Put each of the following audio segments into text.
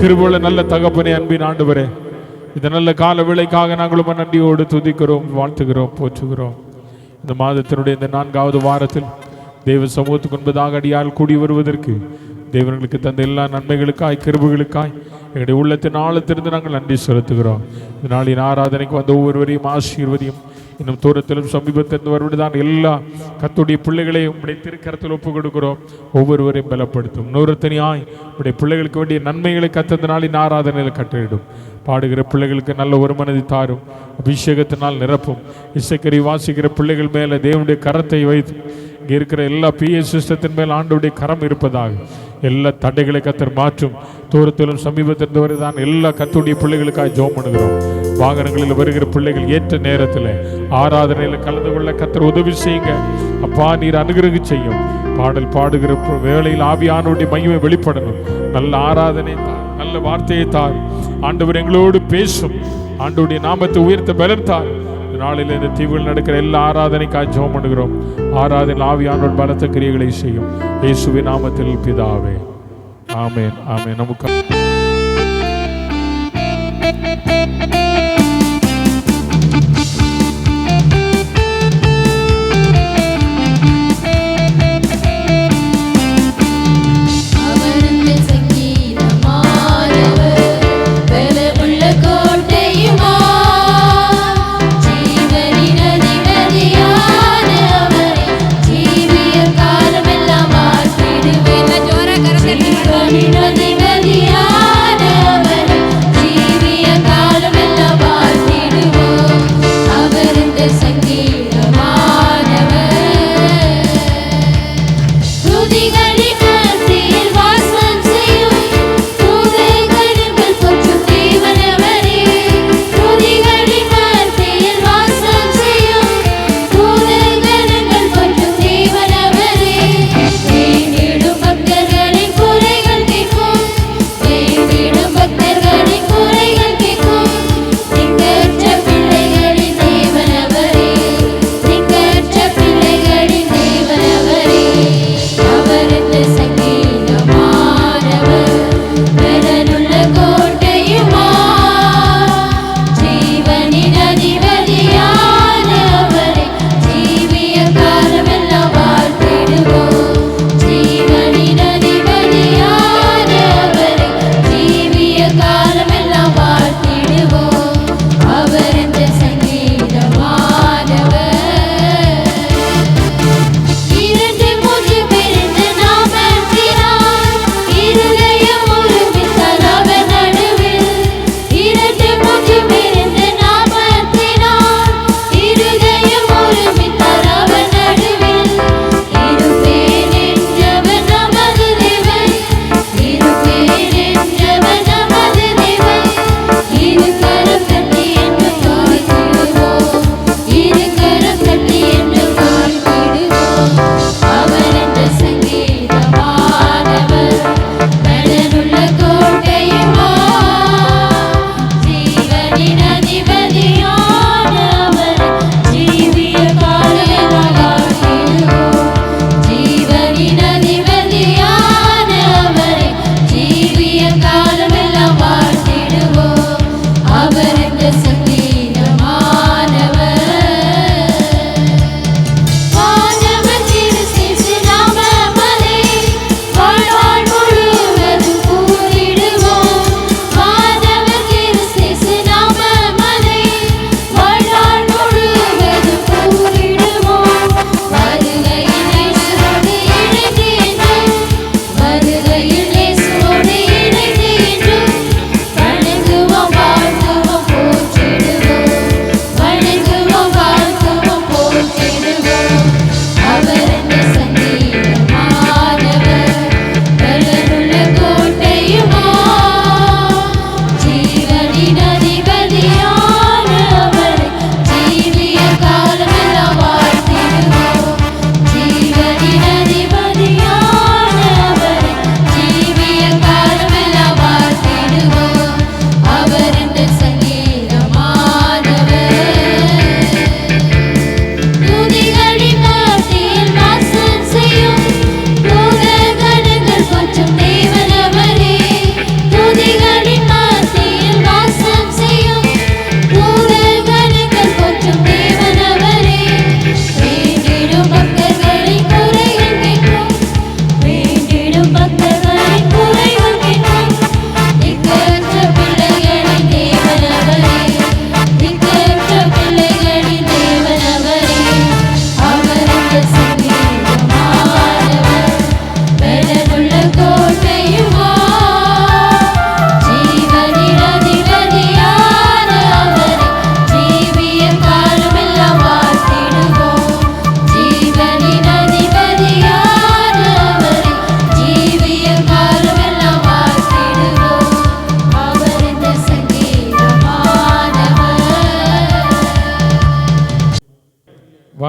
கிருபையுள்ள நல்ல தகப்பனே, அன்பின் ஆண்டவரே, இந்த நல்ல கால வேளைக்காக நாங்களும் நன்றியோடு துதிக்கிறோம், வாழ்த்துகிறோம், போற்றுகிறோம். இந்த மாதத்தினுடைய இந்த 4வது வாரத்தில் தேவ சமூகத்துக்கு முன்பதாக அடியால் கூடி வருவதற்கு தேவர்களுக்கு தந்த எல்லா நன்மைகளுக்காய் கிருபைகளுக்காய் எங்களுடைய உள்ளத்தின் ஆழத்திலிருந்து நாங்கள் நன்றி செலுத்துகிறோம். இந்த நாளின் ஆராதனைக்கு வந்த ஒவ்வொருவரையும் ஆசீர்வதியும். இன்னும் தூரத்திலும் சமீபத்திலிருந்து வருவதுதான் எல்லா கர்த்தருடைய பிள்ளைகளையும் உடைய திருக்கரத்தில் ஒப்புக் கொடுக்கிறோம். ஒவ்வொருவரையும் பலப்படுத்தும். நூறத்தனியாய் உடைய பிள்ளைகளுக்கு வேண்டிய நன்மைகளை கத்தந்த நாளின் ஆராதனையில் கட்டளிடும். பாடுகிற பிள்ளைகளுக்கு நல்ல ஒரு மனதை தாரும், அபிஷேகத்தினால் நிரப்பும். இசைக்கறி வாசிக்கிற பிள்ளைகள் மேலே தேவனுடைய கரத்தை வைத்து இங்கே இருக்கிற எல்லா பிஎஸ் சிஸ்டத்தின் மேல் ஆண்டவருடைய கரம் இருப்பதாக எல்லா தடைகளை கத்தர் மாற்றும். தூரத்திலும் சமீபத்திலிருந்து வருதான் எல்லா கர்த்தருடைய பிள்ளைகளுக்காக ஜெபம் பண்ணுகிறோம். வாகனங்களில் வருகிற பிள்ளைகள் ஏற்ற நேரத்தில் ஆராதனையில் கலந்து கொள்ள கத்தர் உதவி செய்யுங்க. அப்பா, நீர் அனுகிரகம் செய்யும். பாடல் பாடுகிற வேளையில் ஆவியானவருடைய மகிமை வெளிப்படணும். நல்ல ஆராதனை தார், நல்ல வார்த்தையை தார். ஆண்டவர் எங்களோடு பேசும். ஆண்டவருடைய நாமத்தை உயர்த்த பலத்தார். நாளில் இந்த தீவுகள் நடக்கிற எல்லா ஆராதனைக்காக ஜெபம் பண்ணுகிறோம். ஆராதனை ஆவியானவர் பலத்த கிரியைகளை செய்யும். இயேசுவின் நாமத்தில் பிதாவே, ஆமென், ஆமென். நமக்கு ஜீவிய காலமெல்லாம்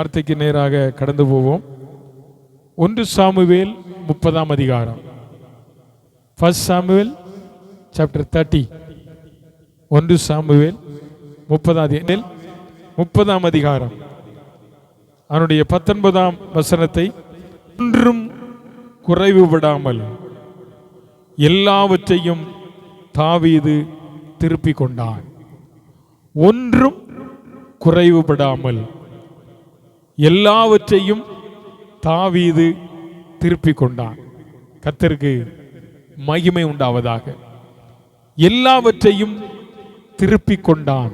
வார்த்தைக்கு நேராக கடந்து போவோம். 1 சாமுவேல் 30 அதிகாரம். 1 சாமுவேல் சாப்டர் 30. 1 சாமுவேல் 30 அதிகாரம் அவனுடைய 19 வசனத்தை, ஒன்றும் குறைவுபடாமல் எல்லாவற்றையும் தாவீது திருப்பிக் கொண்டான். ஒன்றும் குறைவுபடாமல் எல்லாவற்றையும் தாவீது திருப்பிக் கொண்டான். கர்த்தருக்கு மகிமை உண்டாவதாக. எல்லாவற்றையும் திருப்பிக் கொண்டான்.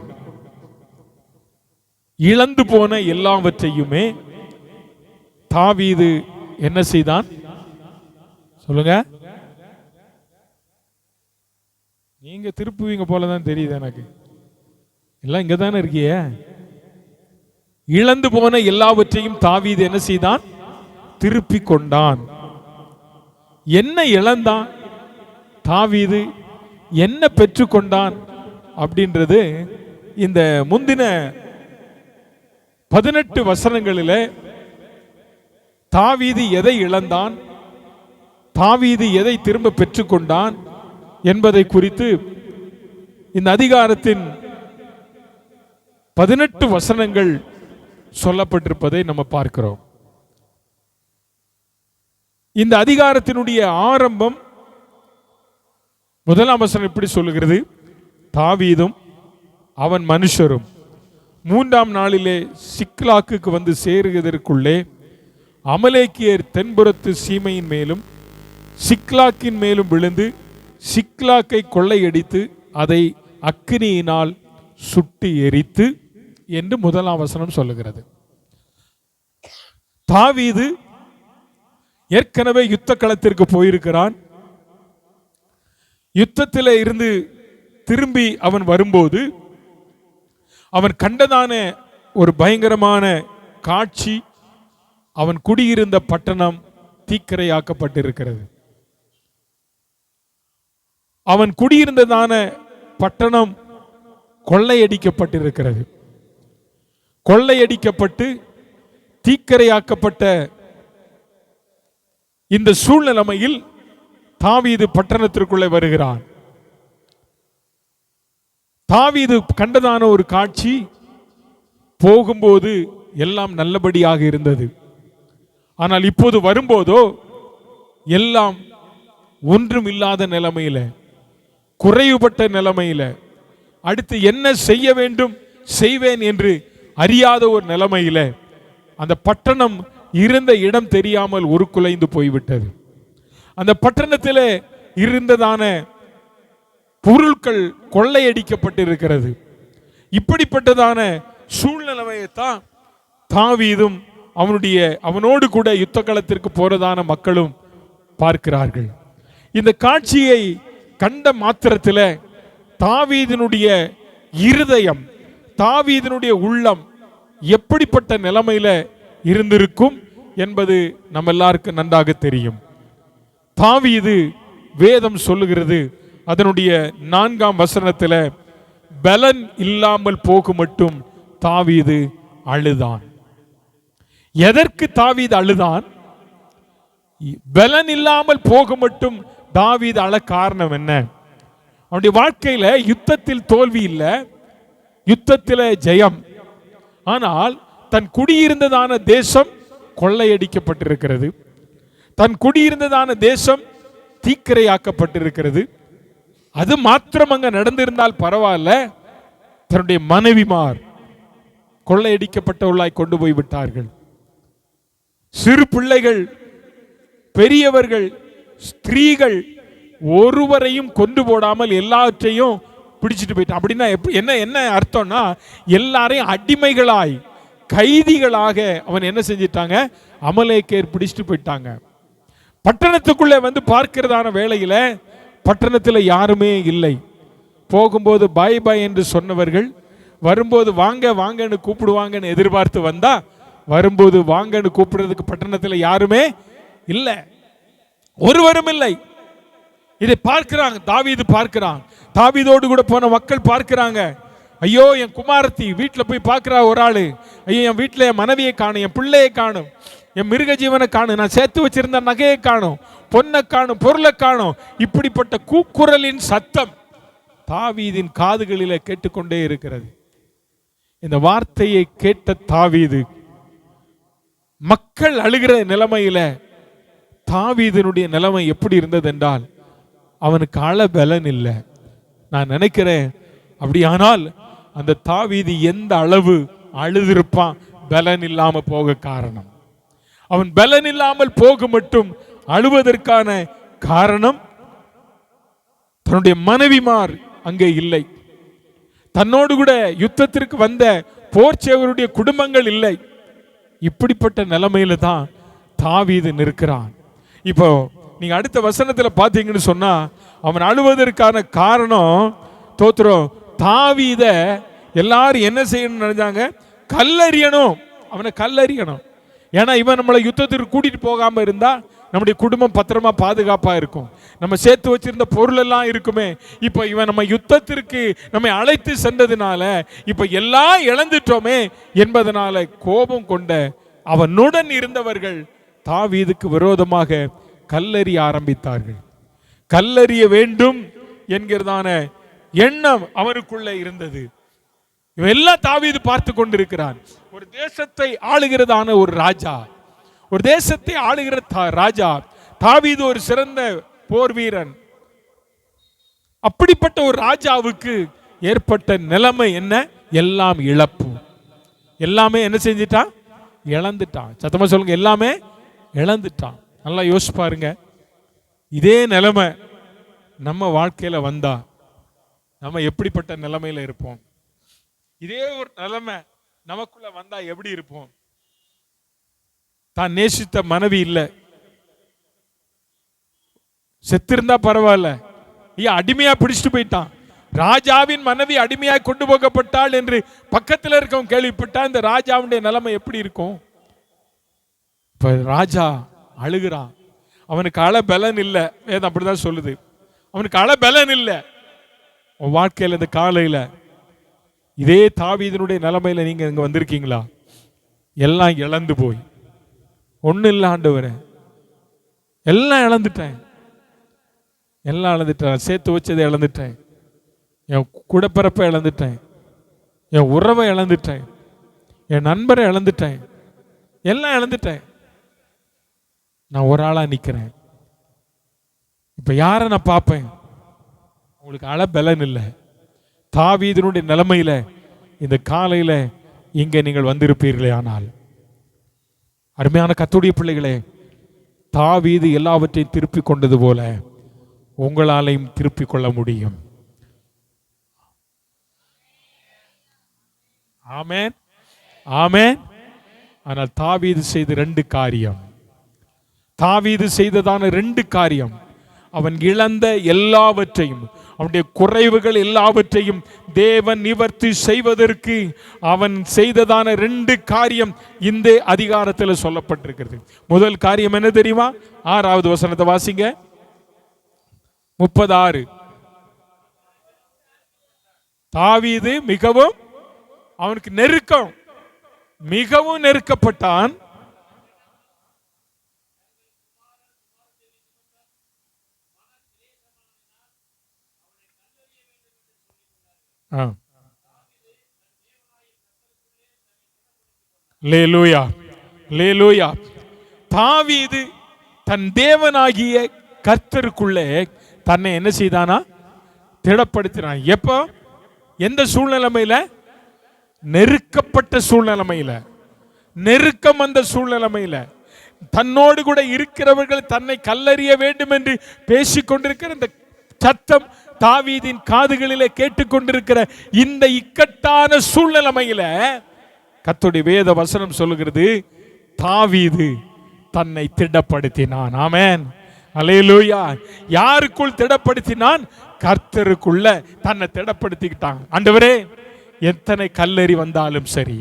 இழந்து போன எல்லாவற்றையுமே தாவீது என்ன செய்தான்? சொல்லுங்க. நீங்க திருப்புவீங்க போலதான் தெரியுது எனக்கு. எல்லாம் இங்க தானே இருக்கிய. இழந்து போன எல்லாவற்றையும் தாவீது என்ன செய்தான்? திருப்பிக் கொண்டான். என்ன இழந்தான் தாவீது, என்ன பெற்றுக்கொண்டான் அப்படின்றது இந்த முந்தின 18 வசனங்களில் தாவீது எதை இழந்தான், தாவீது எதை திரும்ப பெற்றுக்கொண்டான் என்பதை குறித்து இந்த அதிகாரத்தின் 18 வசனங்கள் சொல்லப்பட்டிருப்பதை நம்ம பார்க்கிறோம். இந்த அதிகாரத்தினுடைய ஆரம்பம் 1 வசனம் இப்படி சொல்லுகிறது: தாவீதும் அவன் மனுஷரும் 3ஆம் நாளிலே சிக்லாக்குக்கு வந்து சேருவதற்குள்ளே அமலேக்கியர் தென்புறத்து சீமையின் மேலும் சிக்லாக்கின் மேலும் விழுந்து சிக்லாக்கை கொள்ளையடித்து அதை அக்கினியினால் சுட்டு எரித்து என்று 1 வசனம் சொல்லுகிறது. தாவீது ஏற்கனவே யுத்த களத்திற்கு போயிருக்கிறான். யுத்தத்தில் இருந்து திரும்பி அவன் வரும்போது அவன் கண்டதான ஒரு பயங்கரமான காட்சி, அவன் குடியிருந்த பட்டணம் தீக்கிரையாக்கப்பட்டிருக்கிறது. அவன் குடியிருந்ததான பட்டணம் கொள்ளையடிக்கப்பட்டிருக்கிறது. கொள்ளையடிக்கப்பட்டு தீக்கிரையாக்கப்பட்ட இந்த சூழ்நிலையில் தாவீது பட்டணத்திற்குள்ளே வருகிறான். தாவீது கண்டதான ஒரு காட்சி, போகும்போது எல்லாம் நல்லபடியாக இருந்தது. ஆனால் இப்போது வரும்போதோ எல்லாம் ஒன்றும் இல்லாத நிலைமையில, குறைவுபட்ட நிலைமையில, அடுத்து என்ன செய்ய வேண்டும் செய்வேன் என்று அறியாத ஒரு நிலைமையில அந்த பட்டணம் இருந்த இடம் தெரியாமல் உருக்குலைந்து போய்விட்டது. அந்த பட்டணத்தில் இருந்ததான பொருட்கள் கொள்ளையடிக்கப்பட்டிருக்கிறது. இப்படிப்பட்டதான சூழ்நிலையைத்தான் தாவீதும் அவனோடு கூட யுத்த களத்திற்கு போறதான மக்களும் பார்க்கிறார்கள். இந்த காட்சியை கண்ட மாத்திரத்தில் தாவீதினுடைய இருதயம், தாவீதினுடைய உள்ளம் எப்படிப்பட்ட நிலைமையில இருந்திருக்கும் என்பது நம்ம எல்லாருக்கும் நன்றாக தெரியும். தாவீது, வேதம் சொல்லுகிறது அதனுடைய 4ஆம் வசனத்தில், பலன் இல்லாமல் போக மட்டும் தாவீது அழுதான். எதற்கு தாவீது அழுதான்? பலன் இல்லாமல் போக மட்டும் தாவீது அழ காரணம் என்ன? அவனுடைய வாழ்க்கையில யுத்தத்தில் தோல்வி இல்லை, யுத்தத்தில் ஜெயம். ஆனால் தன் குடியிருந்ததான தேசம் கொள்ளையடிக்கப்பட்டிருக்கிறது. தன் குடியிருந்ததான தேசம் தீக்கிரையாக்கப்பட்டிருக்கிறது. அது மாத்திரம் அங்க நடந்திருந்தால் பரவாயில்ல, தன்னுடைய மனைவிமார் கொள்ளையடிக்கப்பட்டவர்களாய் கொண்டு போய் விட்டார்கள். சிறு பிள்ளைகள், பெரியவர்கள், ஸ்திரீகள் ஒருவரையும் கொண்டு போடாமல் எல்லாவற்றையும் பிடிச்சிட்டு போயிட்டான். அப்படின்னா என்ன அர்த்தம்னா, எல்லாரையும் அடிமைகளாய், கைதிகளாக அவன் என்ன செஞ்சிட்டாங்க? அமலேக்கியர் பிடிச்சிட்டு போயிட்டாங்க. பட்டணத்துக்குள்ளே வந்து பார்க்கிறதான வேளையில பட்டணத்தில் யாருமே இல்லை. போகும்போது பாய் பாய் என்று சொன்னவர்கள் வரும்போது வாங்க வாங்கன்னு கூப்பிடுவாங்கன்னு எதிர்பார்த்து வந்தா, வரும்போது வாங்கன்னு கூப்பிடுறதுக்கு பட்டணத்தில் யாருமே இல்லை, ஒருவரும் இல்லை. இதை பார்க்கிறாங்க, தாவீது பார்க்கிறான், தாவீதோடு கூட போன மக்கள் பார்க்கிறாங்க. ஐயோ என் குமாரத்தி வீட்டில் போய் பார்க்குறா ஒரு ஆளு, ஐயோ என் வீட்டில் என் மனைவியை காணும், என் பிள்ளையை காணும், என் மிருக ஜீவனை காணும், நான் சேர்த்து வச்சிருந்த நகையை காணும், பொன்னை காணும், பொருளை காணும். இப்படிப்பட்ட கூக்குரலின் சத்தம் தாவீதின் காதுகளிலே கேட்டுக்கொண்டே இருக்கிறது. இந்த வார்த்தையை கேட்ட தாவீது மக்கள் அழுகிற நிலைமையில தாவீதினுடைய நிலைமை எப்படி இருந்தது என்றால், அவனுக்கு அழ பலன் இல்லை. நான் நினைக்கிறேன் அப்படியானால் அந்த தாவீது எந்த அளவு அழுதிருப்பான் பலன் இல்லாம போக காரணம். அவன் பலன் இல்லாமல் போக மட்டும் அழுவதற்கான காரணம் தன்னுடைய மனைவிமார் அங்கே இல்லை, தன்னோடு கூட யுத்தத்திற்கு வந்த போர்ச்சேவருடைய குடும்பங்கள் இல்லை. இப்படிப்பட்ட நிலைமையில தான் தாவீது நிற்கிறான். இப்போ நீங்க அடுத்த வசனத்துல பாத்தீங்கன்னு சொன்னா, அவன் அழுவதற்கான காரணம் தோத்திரம், தாவீத எல்லாரும் என்ன செய்யணும்னு நினைச்சாங்க, கல்லறியணும், அவனை கல்லறியணும். ஏன்னா இவன் நம்மளை யுத்தத்திற்கு கூட்டிட்டு போகாம இருந்தா நம்முடைய குடும்பம் பத்திரமா பாதுகாப்பா இருக்கும், நம்ம சேர்த்து வச்சிருந்த பொருள் எல்லாம் இருக்குமே. இப்ப இவன் நம்ம யுத்தத்திற்கு நம்மை அழைத்து சென்றதுனால இப்ப எல்லாம் இழந்துட்டோமே என்பதனால கோபம் கொண்ட அவனுடன் இருந்தவர்கள் தாவீதுக்கு விரோதமாக கல்லறிய ஆரம்பித்தார்கள். கல்லறிய வேண்டும் என்கிறதான எண்ணம் அவனுக்குள்ள இருந்தது. இவன் எல்லாம் தாவீது பார்த்து கொண்டிருக்கிறான். ஒரு தேசத்தை ஆளுகிறதான ஒரு ராஜா, ஒரு தேசத்தை ஆளுகிற ராஜா தாவீது ஒரு சிறந்த போர் வீரன். அப்படிப்பட்ட ஒரு ராஜாவுக்கு ஏற்பட்ட நிலைமை என்ன? எல்லாம் இழப்பு. எல்லாமே என்ன செஞ்சிட்டான்? இழந்துட்டான். சத்தமா சொல்லுங்க, எல்லாமே இழந்துட்டான். நல்லா யோசிச்சு பாருங்க, இதே நிலைமை நம்ம வாழ்க்கையில வந்தா நம்ம எப்படிப்பட்ட நிலைமையில இருப்போம்? இதே ஒரு நிலைமை நமக்குள்ள வந்தா எப்படி இருப்போம்? தான் நேசித்த மனைவி இல்லை, செத்திருந்தா பரவாயில்ல, அடிமையா பிடிச்சிட்டு போயிட்டான். ராஜாவின் மனைவி அடிமையாய் கொண்டு போகப்பட்டாள் என்று பக்கத்தில் இருக்கவன் கேள்விப்பட்டா இந்த ராஜாவுடைய நிலைமை எப்படி இருக்கும்? இப்ப ராஜா அழுகிறான். அவனுக்கு அழ பலன் இல்லை, வேதம் அப்படிதான் சொல்லுது. அவனுக்கு அழ பலன் இல்லை. உன் வாழ்க்கையில் இந்த காலையில இதே தாவீதினுடைய நிலைமையில நீங்க இங்க வந்திருக்கீங்களா? எல்லாம் இழந்து போய் ஒன்னும் இல்லை ஆண்டவரே, எல்லாம் இழந்துட்டேன், எல்லாம் இழந்துட்டேன், சேர்த்து வச்சதை இழந்துட்டேன், என் கூடப்பிறப்பை இழந்துட்டேன், என் உறவை இழந்துட்டேன், என் நண்பரை இழந்துட்டேன், எல்லாம் இழந்துட்டேன். நான் ஒரு ஆளா நிக்கிறேன். இப்ப யாரை நான் பார்ப்பேன்? உங்களுக்கு அழ பலன் இல்லை. தாவீதினுடைய நிலைமையில இந்த காலையில இங்க நீங்கள் வந்திருப்பீர்களே. ஆனால் அருமையான கர்த்தருடைய பிள்ளைகளே, தாவீது எல்லாவற்றையும் திருப்பி கொண்டது போல உங்களாலையும் திருப்பிக் கொள்ள முடியும். ஆமென், ஆமென். ஆனால் தாவீது செய்த ரெண்டு காரியம், தாவீது செய்ததான ரெண்டு காரியம், அவன் இழந்த எல்லாவற்றையும், அவனுடைய குறைவுகள் எல்லாவற்றையும் தேவன் நிவர்த்தி செய்வதற்கு அவன் செய்ததான ரெண்டு காரியம் இந்த அதிகாரத்தில் சொல்லப்பட்டிருக்கிறது. முதல் காரியம் என்ன தெரியுமா? 6வது வசனத்தை வாசிங்க. 36. தாவீது மிகவும் அவனுக்கு நெருக்கம், மிகவும் நெருக்கப்பட்டான். லேலூயா, லேலூயா. தாவீது தன் தேவனாகிய கர்த்தருக்குள்ளே தன்னை என்ன செய்தானா? திடப்படுத்தினான். எப்போ? எந்த சூழ்நிலைமையில? நெருக்கப்பட்ட சூழ்நிலைமையில, நெருக்கம் அந்த சூழ்நிலைமையில தன்னோடு கூட இருக்கிறவர்கள் தன்னை கல்லறிய வேண்டும் என்று பேசிக்கொண்டிருக்கிற இந்த சத்தம் தாவீதின் காதுகளிலே கேட்டுக்கொண்டிருக்கிற இந்த இக்கட்டான சூழ்நிலைமையில கர்த்தருடைய வேத வசனம் சொல்லுகிறது, தாவீது தன்னை திடப்படுத்தினான். ஆமென், அல்லேலூயா. யாருக்குள் திடப்படுத்தினான்? கர்த்தருக்குள்ள தன்னை திடப்படுத்திக்கிட்டான். ஆண்டவரே, எத்தனை கல்லறி வந்தாலும் சரி,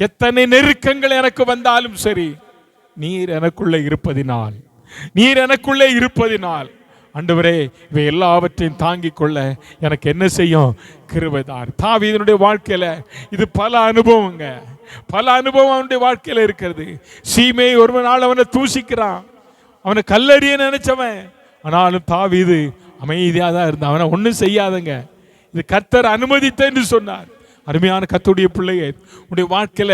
எத்தனை நெருக்கங்கள் எனக்கு வந்தாலும் சரி, நீர் எனக்குள்ளே இருப்பதினால், நீர் எனக்குள்ளே இருப்பதினால் ஆண்டவரே இவை எல்லாவற்றையும் தாங்கிக் கொள்ள எனக்கு என்ன செய்யும்? கிருபை தார். தாவீதுனுடைய வாழ்க்கையில இது பல அனுபவங்க, பல அனுபவம் அவனுடைய வாழ்க்கையில இருக்கிறது. சீமை ஒரு நாள் அவனை தூசிக்கிறான், அவனை கல்லறிய நினைச்சவன். ஆனாலும் தாவீது அமைதியாக தான் இருந்தான், அவனை ஒன்றும் செய்யாதங்க. இது கர்த்தர் அனுமதித்த என்று சொன்னார். அருமையான கர்த்தருடைய பிள்ளையே, உடைய வாழ்க்கையில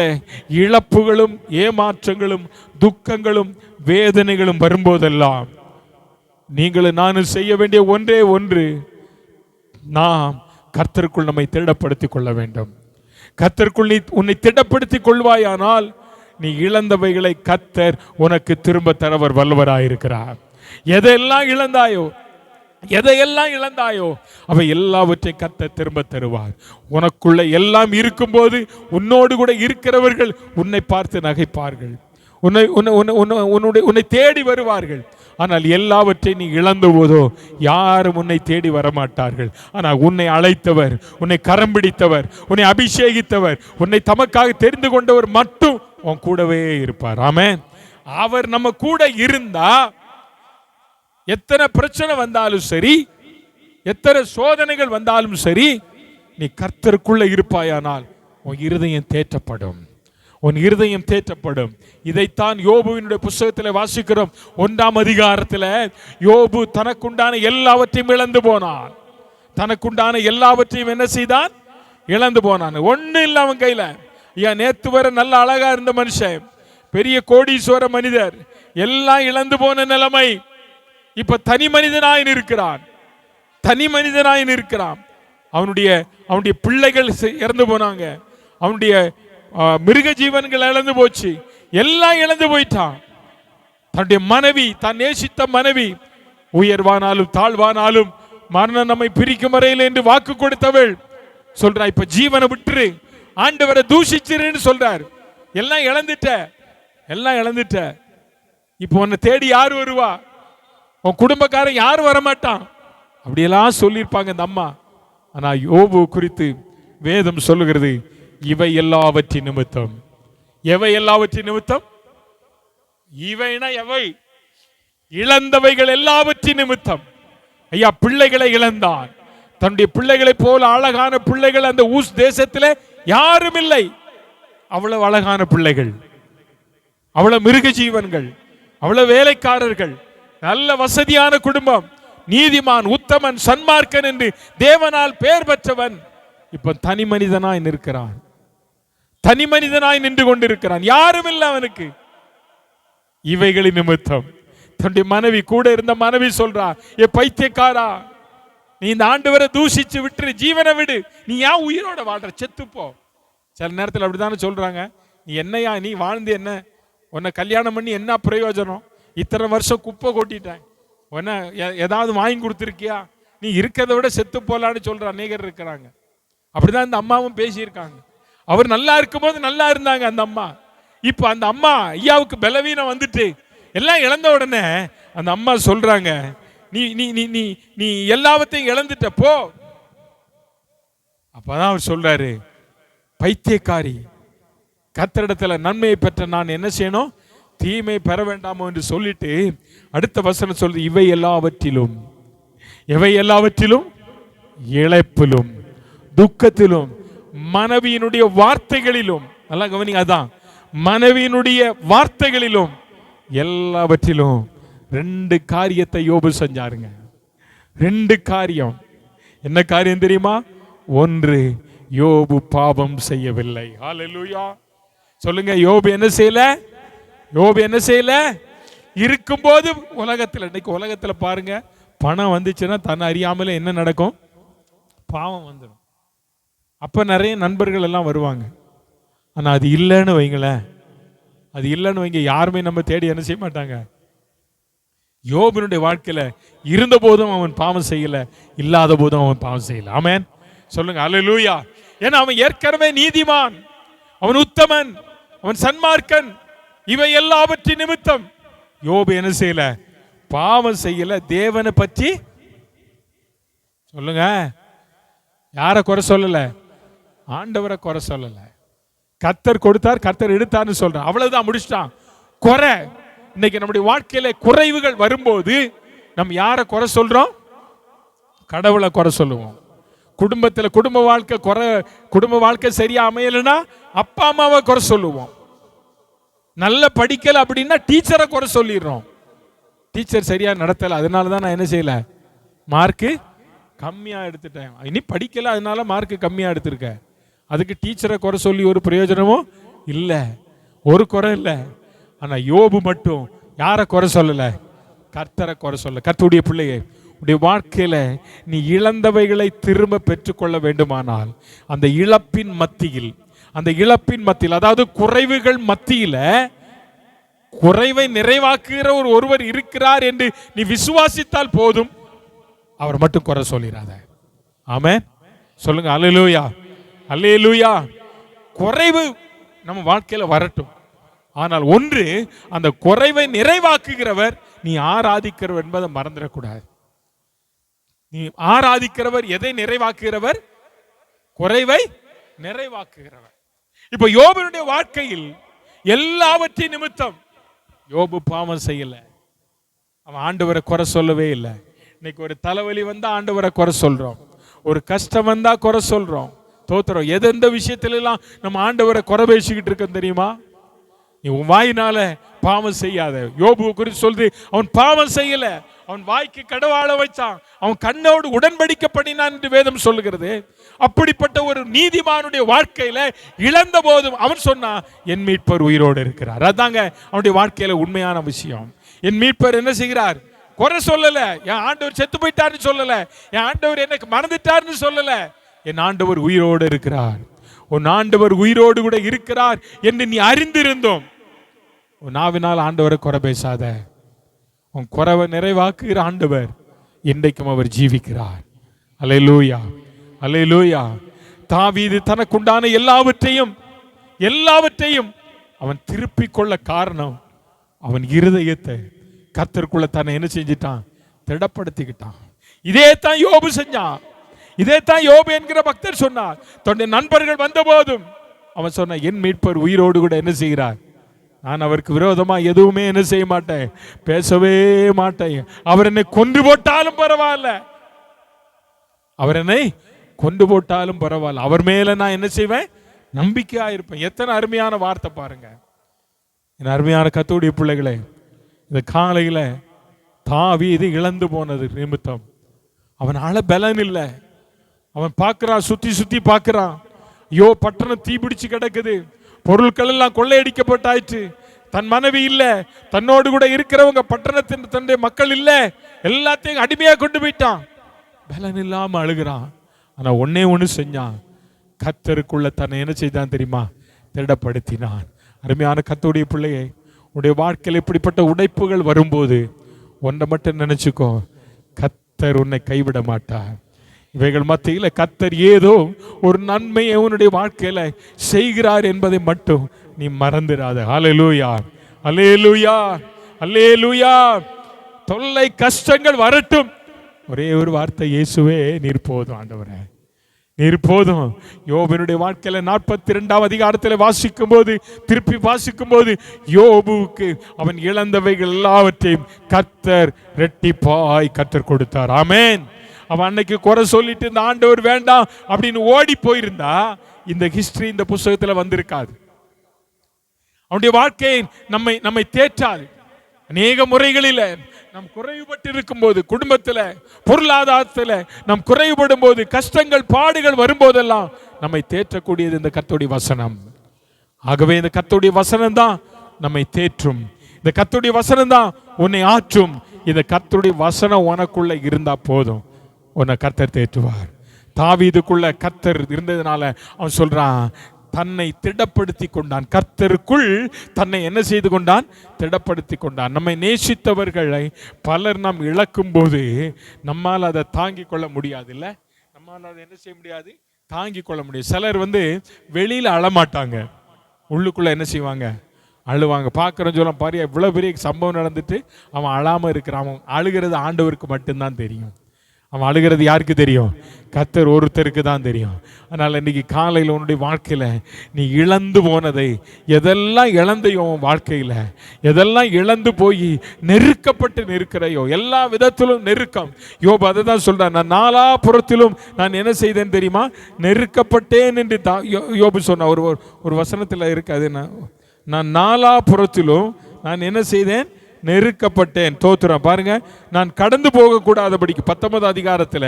இழப்புகளும் ஏமாற்றங்களும் துக்கங்களும் வேதனைகளும் வரும்போதெல்லாம் நீங்களும் நானும் செய்ய வேண்டிய ஒன்றே ஒன்று, நாம் கர்த்தருக்குள் நம்மை திடப்படுத்திக் கொள்ள வேண்டும். கர்த்தருக்குள் நீ உன்னை திடப்படுத்திக் கொள்வாயானால் நீ இழந்தவைகளை கர்த்தர் உனக்கு திரும்ப தரவர் வல்லவராயிருக்கிறார். எதையெல்லாம் இழந்தாயோ அவை எல்லாவற்றையும் கர்த்தர் திரும்ப தருவார். உனக்குள்ள எல்லாம் இருக்கும்போது உன்னோடு கூட இருக்கிறவர்கள் உன்னை பார்த்து நகைப்பார்கள், உன்னை தேடி வருவார்கள். ஆனால் எல்லாவற்றையும் நீ இழந்த போதோ யாரும் உன்னை தேடி வரமாட்டார்கள். ஆனால் உன்னை அழைத்தவர், உன்னை கரம் பிடித்தவர், உன்னை அபிஷேகித்தவர், உன்னை தமக்காக தெரிந்து கொண்டவர் மட்டும் உன் கூடவே இருப்பார். ஆமென். அவர் நம்ம கூட இருந்தா எத்தனை பிரச்சனை வந்தாலும் சரி, எத்தனை சோதனைகள் வந்தாலும் சரி, நீ கர்த்தருக்குள்ள இருப்பாயானால் உன் இருதயம் தேற்றப்படும், உன் இருதயம் தேற்றப்படும். இதைத்தான் யோபுவினுடைய புத்தகத்தில் வாசிக்கிறோம். 1ஆம் அதிகாரத்தில் யோபு தனக்குண்டான எல்லாவற்றையும் இழந்து போனான். தனக்குண்டான எல்லாவற்றையும் என்ன செய்தான்? இழந்து போனான். ஒன்னும் இல்லை அவன் கையில. ஏன் நேத்து வர நல்ல அழகா இருந்த மனுஷன், பெரிய கோடீஸ்வர மனிதர், எல்லாம் இழந்து போன நிலைமை. இப்ப தனி மனிதனாய் இருக்கிறான். அவனுடைய பிள்ளைகள் இறந்து போனாங்க, அவனுடைய மிருக ஜீவன்கள் இழந்து போச்சு, எல்லாம் இழந்து போயிட்டான். தன்னுடைய மனைவி, தான் நேசித்த மனைவி, உயர்வானாலும் தாழ்வானாலும் மரணம் நம்மை பிரிக்கும் வரையில் என்று வாக்கு கொடுத்தவள் சொல்றா, இப்ப ஜீவனை விட்டுரு, ஆண்டவரை தூஷிச்சிருன்னு சொல்றார். எல்லாம் இழந்துட்ட. இப்ப உன்னை தேடி யார் வருவா? உன் குடும்பக்காரன் யாரும் வரமாட்டான். அப்படியெல்லாம் சொல்லியிருப்பாங்க இந்த அம்மா. ஆனா யோபு குறித்து வேதம் சொல்லுகிறது, இவை எல்லாவற்றின் நிமித்தம். எவை எல்லாவற்றின் நிமித்தம்? இவைனா எவை? இழந்தவைகள் எல்லாவற்றின் நிமித்தம். ஐயா, பிள்ளைகளை இழந்தான். தன்னுடைய பிள்ளைகளை போல அழகான பிள்ளைகள் அந்த ஊஸ் தேசத்திலே யாரும் இல்லை. அவ்வளவு அழகான பிள்ளைகள், அவ்வளவு மிருக ஜீவன்கள், அவ்வளவு வேலைக்காரர்கள், நல்ல வசதியான குடும்பம், நீதிமான், உத்தமன், சன்மார்க்கன் என்று தேவனால் பெயர் பெற்றவன் இப்ப தனி மனிதனாய் நிற்கிறான். தனி மனிதனாய் நின்று கொண்டிருக்கிறான். யாரும் இல்லை அவனுக்கு. இவைகளின் நிமித்தம் தன்னுடைய மனைவி, கூட இருந்த மனைவி சொல்றா, ஏ பைத்தியக்காரா, நீ இந்த ஆண்டவரை தூஷிச்சு விட்டு ஜீவனை விடு, நீ ஏன் உயிரோட வாழ்ற, செத்துப்போ. சில நேரத்தில் அப்படித்தானே சொல்றாங்க. நீ என்னையா, நீ வாழ்ந்து என்ன, உன்னை கல்யாணம் பண்ணி என்ன பிரயோஜனம், இத்தனை வருஷம் குப்பை கொட்டிட்டேன், உன்னை ஏதாவது வாங்கி கொடுத்துருக்கியா, நீ இருக்கிறத விட செத்து போலான்னு சொல்ற அநேகர் இருக்கிறாங்க. அப்படிதான் இந்த அம்மாவும் பேசியிருக்காங்க. அவர் நல்லா இருக்கும்போது நல்லா இருந்தாங்க அந்த அம்மா. இப்ப அந்த அம்மா ஐயாவுக்கு பலவீனம் வந்துட்டு எல்லாம் இழந்த உடனே அந்த அம்மா சொல்றாங்க, நீ நீ நீ நீ நீ எல்லாவற்றையும் இழந்துட்ட போ. அப்பதான் அவர் சொல்றாரு, பைத்தியக்காரி, கர்த்தரிடத்துல நன்மையை பெற்ற நான் என்ன செய்யணும், தீமை பெற வேண்டாமோ என்று சொல்லிட்டு அடுத்த வசனம் சொல்றது, இவை எல்லாவற்றிலும் இழைப்பிலும் துக்கத்திலும் மனைவியினுடைய வார்த்தைகளிலும், நல்லா கவனிங்க, அதான் மனைவியினுடைய வார்த்தைகளிலும் எல்லாவற்றிலும் 2 காரியத்தை யோபு செஞ்சாருங்க. 2 காரியம். என்ன காரியம் தெரியுமா? ஒன்று, யோபு பாவம் செய்யவில்லை. ஹல்லேலூயா சொல்லுங்க. யோபு என்ன செய்யல? இருக்கும்போது உலகத்தில், இன்னைக்கு உலகத்தில் பாருங்க, பணம் வந்துச்சுன்னா தன்னை அறியாமலே என்ன நடக்கும்? பாவம் வந்துடும். அப்ப நிறைய நண்பர்கள் எல்லாம் வருவாங்க. ஆனா அது இல்லைன்னு வைங்களேன், யாருமே நம்ம தேடி என்ன செய்ய மாட்டாங்க. யோபுனுடைய வாழ்க்கையில இருந்த போதும் அவன் பாவம் செய்யல, இல்லாத போதும் அவன் பாவம் செய்யல. ஆமென் சொல்லுங்க. அல்லேலூயா. ஏன்னா அவன் ஏற்கனவே நீதிமான், அவன் உத்தமன், அவன் சன்மார்க்கன். இவை எல்லாவற்றின் நிமித்தம் யோபு என்ன செய்யல? பாவம் செய்யல. தேவனை பற்றி சொல்லுங்க. யாரை குறை சொல்லல? ஆண்டவரை குறை சொல்லல. கர்த்தர் கொடுத்தார், கர்த்தர் எடுத்தார்னு சொல்றான், அவ்வளவுதான், முடிச்சிட்டான். குறை. இன்னைக்கு நம்முடைய வாழ்க்கையில குறைவுகள் வரும்போது நம்ம யாரை குறை சொல்றோம்? கடவுளை குறை சொல்லுவோம். குடும்பத்தில் குடும்ப வாழ்க்கை சரியா அமையலைன்னா அப்பா அம்மாவை குறை சொல்லுவோம். நல்ல படிக்கல அப்படின்னா டீச்சரை குறை சொல்லிடுறோம். டீச்சர் சரியா நடத்தல, அதனால தான் நான் என்ன செய்யல, மார்க்கு கம்மியா எடுத்துட்டேன். இனி படிக்கல, அதனால மார்க்கு கம்மியா எடுத்திருக்கேன். அதுக்கு டீச்சரை குறை சொல்லி ஒரு பிரயோஜனமும் இல்லை, ஒரு குறை இல்லை. ஆனா யோபு மட்டும் யாரை குறை சொல்லல? கர்த்தரை குறை சொல்ல. கர்த்தருடைய பிள்ளையே, உடைய வாழ்க்கையில நீ இழந்தவைகளை திரும்ப பெற்றுக்கொள்ள வேண்டுமானால் அந்த இழப்பின் மத்தியில், அதாவது குறைவுகள் மத்தியில குறைவை நிறைவாக்குகிற ஒருவர் இருக்கிறார் என்று நீ விசுவாசித்தால் போதும். அவர் மட்டும் குறை சொல்லிடாத. ஆமென் சொல்லுங்க. அல்லேலூயா, அல்லேலூயா. குறைவு நம்ம வாழ்க்கையில வரட்டும், ஆனால் ஒன்று, அந்த குறைவை நிறைவாக்குகிறவர் நீ ஆராதிக்கிறவர் என்பதை மறந்துடக்கூடாது. நீ ஆராதிக்கிறவர் எதை நிறைவாக்குகிறவர்? குறைவை நிறைவாக்குகிறவர். இப்ப யோபுடைய வாழ்க்கையில் எல்லாவற்றின் நிமித்தம் யோபு பாவம் செய்யல, அவன் ஆண்டவரை குறை சொல்லவே இல்லை. இன்னைக்கு ஒரு தலைவலி வந்தா ஆண்டவரை குறை சொல்றோம், ஒரு கஷ்டம் வந்தா குறை சொல்றோம், தோத்துறோம். எந்த விஷயத்துல எல்லாம் நம்ம ஆண்டவரை குறை பேசிக்கிட்டு இருக்கோம் தெரியுமா? நீ உன் வாயினால பாவம் செய்யாத. யோபு குறித்து சொல்லுது, அவன் பாவம் செய்யல, அவன் வாய்க்கு கடவாள வைச்சான், அவன் கண்ணோடு உடன்படிக்கை பண்ணினான் என்று வேதம் சொல்லுகிறது. அப்படிப்பட்ட ஒரு நீதிமானுடைய வாழ்க்கையில இழந்த போதும் அவன் சொன்னான், என் மீட்பர் உயிரோடு இருக்கிறார். அதாங்க அவனுடைய வாழ்க்கையில உண்மையான விஷயம். என் மீட்பர் என்ன செய்கிறார்? குறை சொல்லல. என் ஆண்டவர் செத்து போயிட்டாருன்னு சொல்லல, என் ஆண்டவர் எனக்கு மறந்துட்டாருன்னு சொல்லல, என் ஆண்டவர் உயிரோடு இருக்கிறார். உன் ஆண்டவர் உயிரோடு கூட இருக்கிறார் என்று நீ அறிந்திருந்தோம். உன் நாவினால் ஆண்டவரை குறை பேசாத. உன் குறைவை நிறைவாக்குகிற ஆண்டவர் இன்றைக்கும் அவர் ஜீவிக்கிறார். அல்லேலூயா, அல்லேலூயா. தாவீது தனக்குண்டான எல்லாவற்றையும் அவன் திருப்பிக் கொள்ள காரணம், அவன் இருதயத்தை கர்த்தருக்குள்ள தன்னை என்ன செஞ்சிட்டான்? திடப்படுத்திக்கிட்டான். இதே தான் யோபு செஞ்சான். இதே தான் யோபு என்கிற பக்தர் சொன்னார். தன்னுடைய நண்பர்கள் வந்த போதும் அவன் சொன்ன, என் மீட்பர் உயிரோடு கூட என்ன செய்கிறார்? நான் அவருக்கு விரோதமா எதுவுமே என்ன செய்ய மாட்டேன், பேசவே மாட்டேன். அவர் என்னை கொன்று போட்டாலும் பரவாயில்ல, அவர் என்னை கொண்டு போட்டாலும் பரவாயில்ல, அவர் மேல நான் என்ன செய்வேன்? நம்பிக்கையா இருப்பேன். எத்தனை அருமையான வார்த்தை பாருங்க. என் அருமையான கர்த்தருடைய பிள்ளைகளே, இந்த காலையில தாவீது இழந்து போனது நிமித்தம் அவனால பலன் இல்லை. அவன் பார்க்கிறான், சுத்தி பார்க்கிறான், ஐயோ பட்டணம் தீபிடிச்சு கிடக்குது, பொருட்கள் எல்லாம் கொள்ளையடிக்கப்பட்டாயிற்று, தன் மனைவி இல்ல, தன்னோடு கூட இருக்கிறவங்க பட்டணத்தின் தன்னுடைய மக்கள் இல்ல, எல்லாத்தையும் அடிமையா கொண்டு போயிட்டான். பலன் இல்லாம அழுகிறான். ஆனா ஒண்ணு செஞ்சான், கர்த்தருக்குள்ள தன்னை என்ன செய்தான் தெரியுமா? திடப்படுத்தினான். அருமையான கர்த்தருடைய பிள்ளையை, உடைய வாழ்க்கையில் இப்படிப்பட்ட உடைப்புகள் வரும்போது ஒன்றை மட்டும் நினைச்சுக்கோ, கர்த்தர் உன்னை கைவிட மாட்டார். இவைகள் மத்தியில் கர்த்தர் ஏதோ ஒரு நன்மையை உன்னுடைய வாழ்க்கையில செய்கிறார் என்பதை மட்டும் நீ மறந்துடாத. அல்லேலூயா, அல்லேலூயா, அல்லேலூயா. தொல்லை கஷ்டங்கள் வரட்டும், ஒரே ஒரு வார்த்தை, இயேசுவே நீர் போதும் ஆண்டவரே, நீர் போதும். யோபுனுடைய வாழ்க்கையில 42ஆம் அதிகாரத்தில் திருப்பி வாசிக்கும் போது யோபுவுக்கு அவன் இழந்தவைகள் எல்லாவற்றையும் கர்த்தர் ரெட்டிப்பாய் கர்த்தர் கொடுத்தார். ஆமென். அவன் அன்னைக்கு குறை சொல்லிட்டு இந்த ஆண்டவர் வேண்டாம் அப்படின்னு ஓடி போயிருந்தா இந்த ஹிஸ்டரி இந்த புத்தகத்தில் வந்திருக்காது. அவனுடைய வாழ்க்கையை நம்மை தேற்றாது. அநேக முறைகளில் நாம் குறைவுபட்டு இருக்கும் போது, குடும்பத்தில் பொருளாதாரத்தில் நாம் குறைவுபடும் போது, கஷ்டங்கள் பாடுகள் வரும்போதெல்லாம் நம்மை தேற்றக்கூடியது இந்த கர்த்தருடைய வசனம். ஆகவே இந்த கர்த்தருடைய வசனம் தான் நம்மை தேற்றும். இந்த கர்த்தருடைய வசனம் தான் உன்னை ஆற்றும். இந்த கர்த்தருடைய வசனம் உனக்குள்ள இருந்தா போதும், உன்னை கர்த்தர் தேற்றுவார். தாவீதுக்குள்ள கர்த்தர் இருந்ததுனால அவன் சொல்றான், தன்னை திடப்படுத்தி கொண்டான். கர்த்தருக்குள் தன்னை என்ன செய்து கொண்டான்? திடப்படுத்தி கொண்டான். நம்மை நேசித்தவர்களை பலர் நாம் இழக்கும் போது நம்மால் அதை தாங்கிக் கொள்ள முடியாது. இல்லை, நம்மால் அதை என்ன செய்ய முடியாது? தாங்கிக் கொள்ள முடியாது. சிலர் வெளியில அழமாட்டாங்க, உள்ளுக்குள்ள என்ன செய்வாங்க? அழுவாங்க. பார்க்குறோம் சொல்ல, பாரு இவ்வளோ பெரிய சம்பவம் நடந்துட்டு அவன் அழாமல் இருக்கிறான். அவன் அழுகிறது ஆண்டவருக்கு மட்டும்தான் தெரியும். அவன் அழுகிறது யாருக்கு தெரியும்? கர்த்தர் ஒருத்தருக்கு தான் தெரியும். அதனால் இன்னைக்கு காலையில் உன்னுடைய வாழ்க்கையில் நீ இழந்து போனதை, எதெல்லாம் இழந்தையோ வாழ்க்கையில், எதெல்லாம் இழந்து போய் நெருக்கப்பட்டு நிற்கிறையோ, எல்லா விதத்திலும் நெருக்கம். யோபு அதை தான் சொல்றான், நான் நாலா புறத்திலும் நான் என்ன செய்தேன் தெரியுமா? நெருக்கப்பட்டேன் என்று யோபு சொன்ன ஒரு வசனத்தில் இருக்காது. நான் நாலா புறத்திலும் நான் என்ன செய்தேன்? நெருக்கப்பட்டேன். தோத்துறேன் பாருங்க. நான் கடந்து போக கூடாதபடிக்கு 19 அதிகாரத்தில்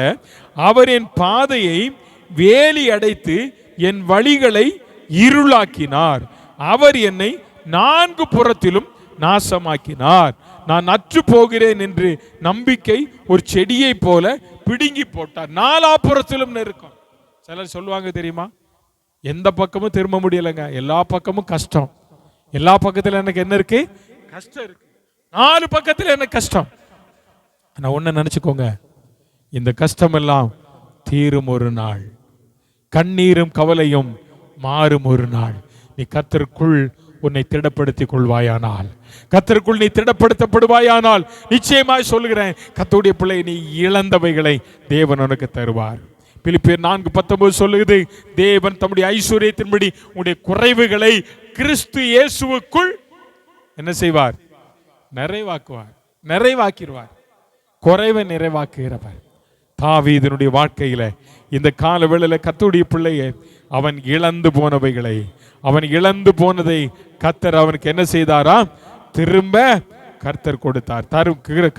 அவர் என் பாதையை வேலி அடைத்து என் வழிகளை இருளாக்கினார். அவர் என்னை 4 புறத்திலும் நாசமாக்கினார். நான் அற்று போகிறேன் என்று நம்பிக்கை ஒரு செடியை போல பிடுங்கி போட்டார். 4 புறத்திலும் நெருக்கம். சிலர் சொல்லுவாங்க தெரியுமா, எந்த பக்கமும் திரும்ப முடியலைங்க, எல்லா பக்கமும் கஷ்டம், எல்லா பக்கத்தில் எனக்கு என்ன இருக்கு? கஷ்டம் இருக்கு, 4 பக்கத்தில் எனக்கு கஷ்டம். நான் ஒண்ணு நினைச்சுக்கோங்க, இந்த கஷ்டம் எல்லாம் தீரும் ஒரு நாள், கண்ணீரும் கவலையும் மாறும் ஒரு நாள். நீ கர்த்தருக்குள் உன்னை திடப்படுத்திக் கொள்வாயானால், கர்த்தருக்குள் நீ திடப்படுத்தப்படுவாயானால், நிச்சயமாய் சொல்லுகிறேன், கர்த்தருடைய பிள்ளை, நீ இழந்தவைகளை தேவன் உனக்கு தருவார். பிலிப்பியர் 4:19 சொல்லுகிறது, தேவன் தம்முடைய ஐஸ்வர்யத்தின்படி உன்னுடைய குறைவுகளை கிறிஸ்து இயேசுவுக்குள் என்ன செய்வார்? நிறைவாக்குவார், நிறைவாக்கிடுவார். குறைவை நிறைவாக்குகிறவர். தாவீதினுடைய வாழ்க்கையில இந்த கால வேளையில கர்த்தருடைய பிள்ளையை அவன் இழந்து போனவைகளை, அவன் இழந்து போனதை கர்த்தர் அவனுக்கு என்ன செய்தாரா? திரும்ப கர்த்தர் கொடுத்தார்.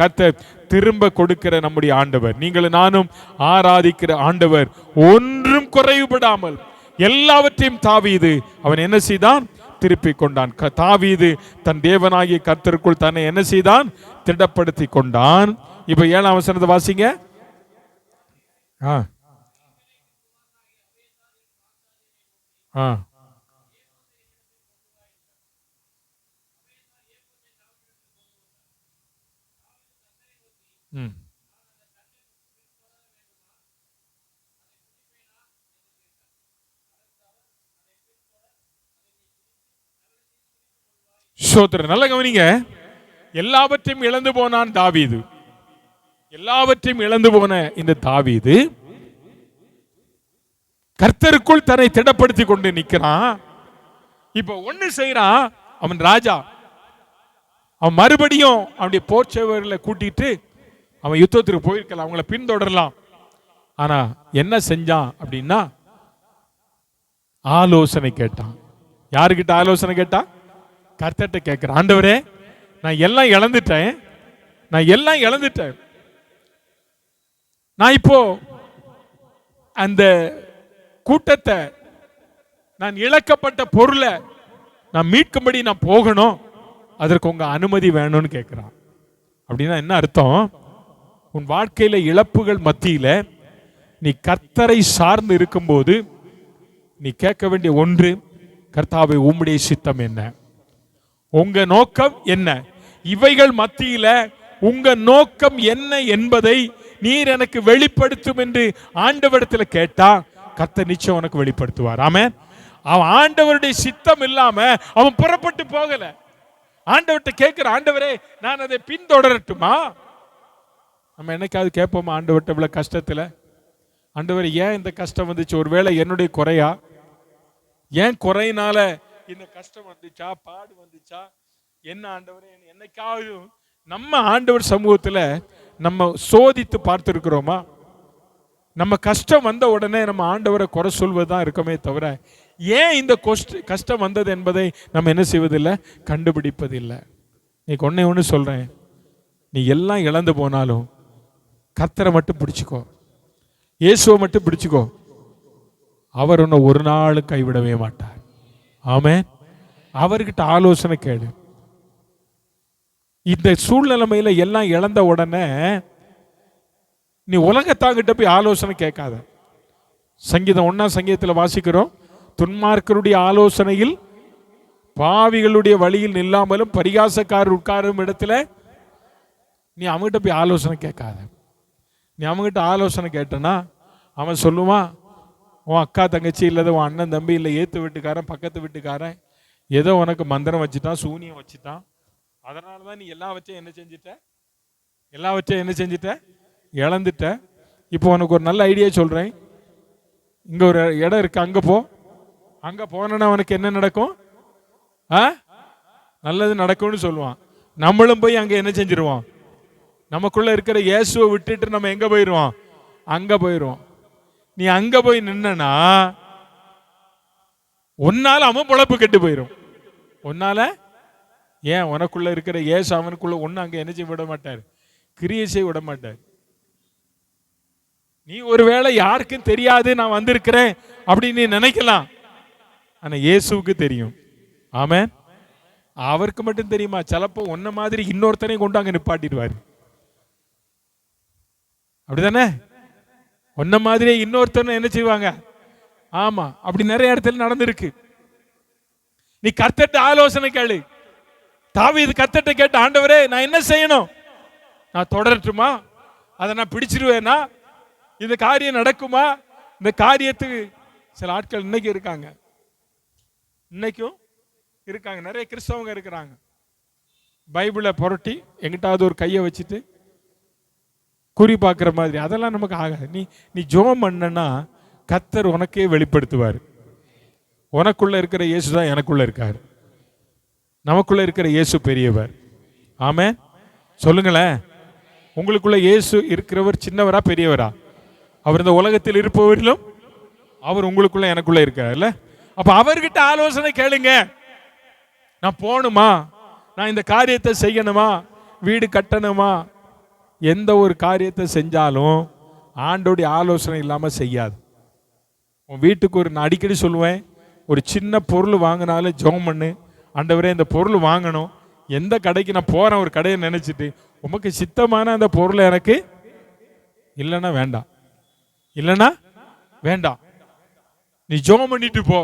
கர்த்தர் திரும்ப கொடுக்கிற நம்முடைய ஆண்டவர், நீங்களும் நானும் ஆராதிக்கிற ஆண்டவர் ஒன்றும் குறைவுபடாமல் எல்லாவற்றையும் தாவீது அவன் என்ன செய்தான்? திருப்பி கொண்டான். தாவீது தன் தேவனாகிய கர்த்தருக்குள் தன்னை என்ன செய்தான்? திடப்படுத்தி கொண்டான். இப்ப 7ஆம் வசனத்தை வாசிங்க. சோத்திரம். நல்ல கவனிங்க. எல்லாவற்றையும் இழந்து போனான் தாவீது. எல்லாவற்றையும் இழந்து போன இந்த தாவீது கர்த்தருக்குள் தன்னை திடப்படுத்தி கொண்டு நிற்கிறான். இப்ப ஒண்ணு செய்யறான், அவன் ராஜா. அவன் மறுபடியும் அவனுடைய போர்ச்சவர்களை கூட்டிட்டு அவன் யுத்தத்துக்கு போயிருக்கலாம், அவங்கள பின்தொடரலாம். ஆனா என்ன செஞ்சான் அப்படின்னா, ஆலோசனை கேட்டான். யாருக்கிட்ட ஆலோசனை கேட்டான்? கர்த்தர்ட்ட கேட்கிறான். ஆண்டவரே, நான் எல்லாம் இழந்துட்டேன், நான் எல்லாம் இழந்துட்டேன், நான் இப்போ அந்த கூட்டத்தை, நான் இழக்கப்பட்ட பொருளை நான் மீட்கும்படி நான் போகணும், அதற்கு உங்க அனுமதி வேணும்னு கேட்கிறான். அப்படின்னா என்ன அர்த்தம்? உன் வாழ்க்கையில இழப்புகள் மத்தியில நீ கர்த்தரை சார்ந்து இருக்கும்போது நீ கேட்க வேண்டிய ஒன்று, கர்த்தாவே, உம்முடைய சித்தம் என்ன? உங்க நோக்கம் என்ன? இவைகள் மத்தியில உங்க நோக்கம் என்ன என்பதை நீர் எனக்கு வெளிப்படுத்தும் என்று ஆண்டவரிடத்தில் கேட்டா கர்த்தர் நிச்சயம் உனக்கு வெளிப்படுத்துவார். ஆமென். அவன் ஆண்டவருடைய சித்தம் இல்லாம அவன் புறப்பட்டு போகல. ஆண்டவர்கிட்ட கேட்கிற, ஆண்டவரே, நான் அதை பின்தொடரட்டுமா? நம்ம என்னைக்காவது கேட்போமா ஆண்டவர்கிட்ட இவ்வளவு கஷ்டத்துல? ஆண்டவர், ஏன் இந்த கஷ்டம் வந்துச்சு? ஒருவேளை என்னுடைய குறையா? ஏன் குறையினால இந்த கஷ்டம் வந்துச்சா, பாடு வந்துச்சா, என்ன ஆண்டவரே? என்னைக்காவது நம்ம ஆண்டவர் சமூகத்துல நம்ம சோதித்து பார்த்திருக்கிறோமா? நம்ம கஷ்டம் வந்த உடனே நம்ம ஆண்டவரை குறை சொல்வதுதான் இருக்கமே தவிர, ஏன் இந்த கஷ்டம் வந்தது என்பதை நம்ம என்ன செய்வதில்லை? கண்டுபிடிப்பதில்லை. நீ ஒண்ணு சொல்றேன், நீ எல்லாம் இழந்து போனாலும் கர்த்தரை மட்டும் பிடிச்சுக்கோ, இயேசுவை மட்டும் பிடிச்சுக்கோ. அவர் உன்னை ஒரு நாளும் கைவிடவே மாட்டார். ஆமென். அவர்கிட்ட ஆலோசனை கேளு. இந்த சூழ்நிலைமையில எல்லாம் இழந்த உடனே நீ உலகத்தாங்கிட்ட போய் ஆலோசனை கேட்காத. சங்கீதம் 1ஆம் சங்கீதத்தில் வாசிக்கிறோம், துன்மார்க்கருடைய ஆலோசனையில் பாவிகளுடைய வழியில் நில்லாமலும் பரிகாசக்காரர் உட்காரும் இடத்துல நீ அவங்ககிட்ட போய் ஆலோசனை கேட்காத. நீ அவங்ககிட்ட ஆலோசனை கேட்டனா அவன் சொல்லுவான், உன் அக்கா தங்கச்சி இல்லது, உன் அண்ணன் தம்பி இல்லை, ஏத்து வீட்டுக்காரன் பக்கத்து வீட்டுக்காரன் ஏதோ உனக்கு மந்திரம் வச்சுட்டான், சூனியம் வச்சுட்டான், அதனால தான் நீ எல்லாவற்றையும் என்ன செஞ்சிட்ட? எல்லாவற்றையும் என்ன செஞ்சிட்ட? இழந்துட்ட. இப்போ உனக்கு ஒரு நல்ல ஐடியா சொல்கிறேன். இங்கே ஒரு இடம் இருக்கு, அங்கே போ. அங்கே போனேன்னா அவனுக்கு என்ன நடக்கும்? நல்லது நடக்கும்னு சொல்லுவான். நம்மளும் போய் அங்கே என்ன செஞ்சிருவோம்? நமக்குள்ள இருக்கிற இயேசுவை விட்டுட்டு நம்ம எங்கே போயிடுவோம்? அங்கே போயிடுவோம். நீ அங்கே போய் நின்னா உன்னால அவன் பொழப்பு கெட்டு போயிடும். உன்னால ஏன்? உனக்குள்ள இருக்கிற இயேசு அவனுக்குள்ள ஒன்று அங்கே என்ன செய்ய விட மாட்டார், கிரியை செய்ய விட மாட்டார். நீ ஒருவேளை யாருக்கும் தெரியாது நான் வந்திருக்கிறேன் அப்படின்னு நீ நினைக்கலாம். ஆனா இயேசுவுக்கு தெரியும். ஆமென். அவருக்கு மட்டும் தெரியுமா? சிலப்போ ஒன்ன மாதிரி இன்னொருத்தனையும் கொண்டு அங்க நிப்பாட்டிடுவாரு. அப்படிதானே? ஒன்ன மாதிரியே இன்னொருத்தனை என்ன செய்வாங்க? ஆமா, அப்படி நிறைய இடத்துல நடந்திருக்கு. நீ கர்த்தர்ட்ட ஆலோசனை கேளு. தாவீது கர்த்தர்ட்ட கேட்ட, ஆண்டவரே நான் என்ன செய்யணும்? நான் தொடரட்டுமா? அதை நான் பிடிச்சிருவேனா? இந்த காரியம் நடக்குமா? இந்த காரியத்துக்கு சில ஆட்கள் இன்னைக்கு இருக்காங்க, இன்னைக்கும் இருக்காங்க. நிறைய கிறிஸ்தவங்க இருக்கிறாங்க. பைபிளை புரட்டி எங்கிட்டாவது ஒரு கையை வச்சுட்டு குறி பார்க்குற மாதிரி, அதெல்லாம் நமக்கு ஆகாது. நீ ஜெபம் பண்ணனா கர்த்தர் உனக்கே வெளிப்படுத்துவார். உனக்குள்ள இருக்கிற இயேசு தான் எனக்குள்ள இருக்காரு. நமக்குள்ள இருக்கிற இயேசு பெரியவர். ஆமென். சொல்லுங்களேன், உங்களுக்குள்ள இயேசு இருக்கிறவர் சின்னவரா பெரியவரா? அவர் இந்த உலகத்தில் இருப்பவரிலும் அவர் உங்களுக்குள்ள எனக்குள்ள இருக்காருல்ல. அப்ப அவர்கிட்ட ஆலோசனை கேளுங்க. நான் போகணுமா? நான் இந்த காரியத்தை செய்யணுமா? வீடு கட்டணுமா? எந்த ஒரு காரியத்தை செஞ்சாலும் ஆண்டோடைய ஆலோசனை இல்லாம செய்யாது. உன் வீட்டுக்கு நான் அடிக்கடி சொல்லுவேன், ஒரு சின்ன பொருள் வாங்கினாலும் ஜெபம் பண்ணு. ஆண்டவரே இந்த பொருள் வாங்கணும், எந்த கடைக்கு நான் போறேன் ஒரு கடையை நினைச்சிட்டு, உமக்கு சித்தமான அந்த பொருளை எனக்கு இல்லைன்னா வேண்டாம், இல்லைன்னா வேண்டாம், நீ ஜெபம் பண்ணிட்டு போ.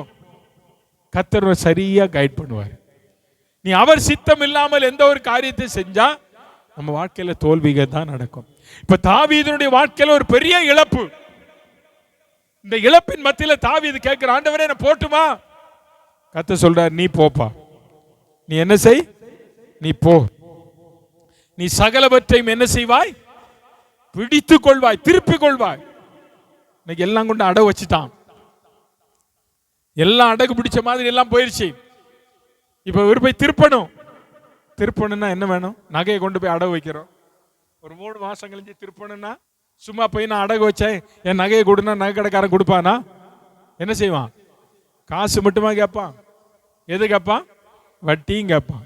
கர்த்தர் சரியா கைட் பண்ணுவார். நீ அவர் சித்தம் இல்லாமல் எந்த ஒரு காரியத்தை செஞ்சா நம்ம வாழ்க்கையில தோல்விகள் தான் நடக்கும். இப்ப தாவீதுடைய வாழ்க்கையில ஒரு பெரிய இழப்பு. இந்த இழப்பின் மத்தியில தாவீது கேட்கிற, ஆண்டவரே நான் போட்டுமா? கர்த்தர் சொல்றார், நீ போப்பா. நீ என்ன செய்? நீ போ. நீ சகலவற்றையும் என்ன செய்வாய்? பிடித்துக் கொள்வாய், திருப்பிக் கொள்வாய். இன்னைக்கு எல்லாம் கொண்டு அடகு வச்சுட்டான். எல்லாம் அடகு பிடிச்ச மாதிரி எல்லாம் போயிருச்சு. இப்ப இவர் போய் திருப்பணும். திருப்பணும்னா என்ன வேணும்? நகையை கொண்டு போய் அடகு வைக்கிறோம். ஒரு 3 மாசம் கழிஞ்சு திருப்பணும்னா, சும்மா போய் நான் அடகு வச்சேன் என் நகையை கொடுனா நகை கடைக்காரன் கொடுப்பானா? என்ன செய்வான்? காசு மட்டுமா கேட்பான்? எது கேட்பான்? வட்டியும் கேட்பான்,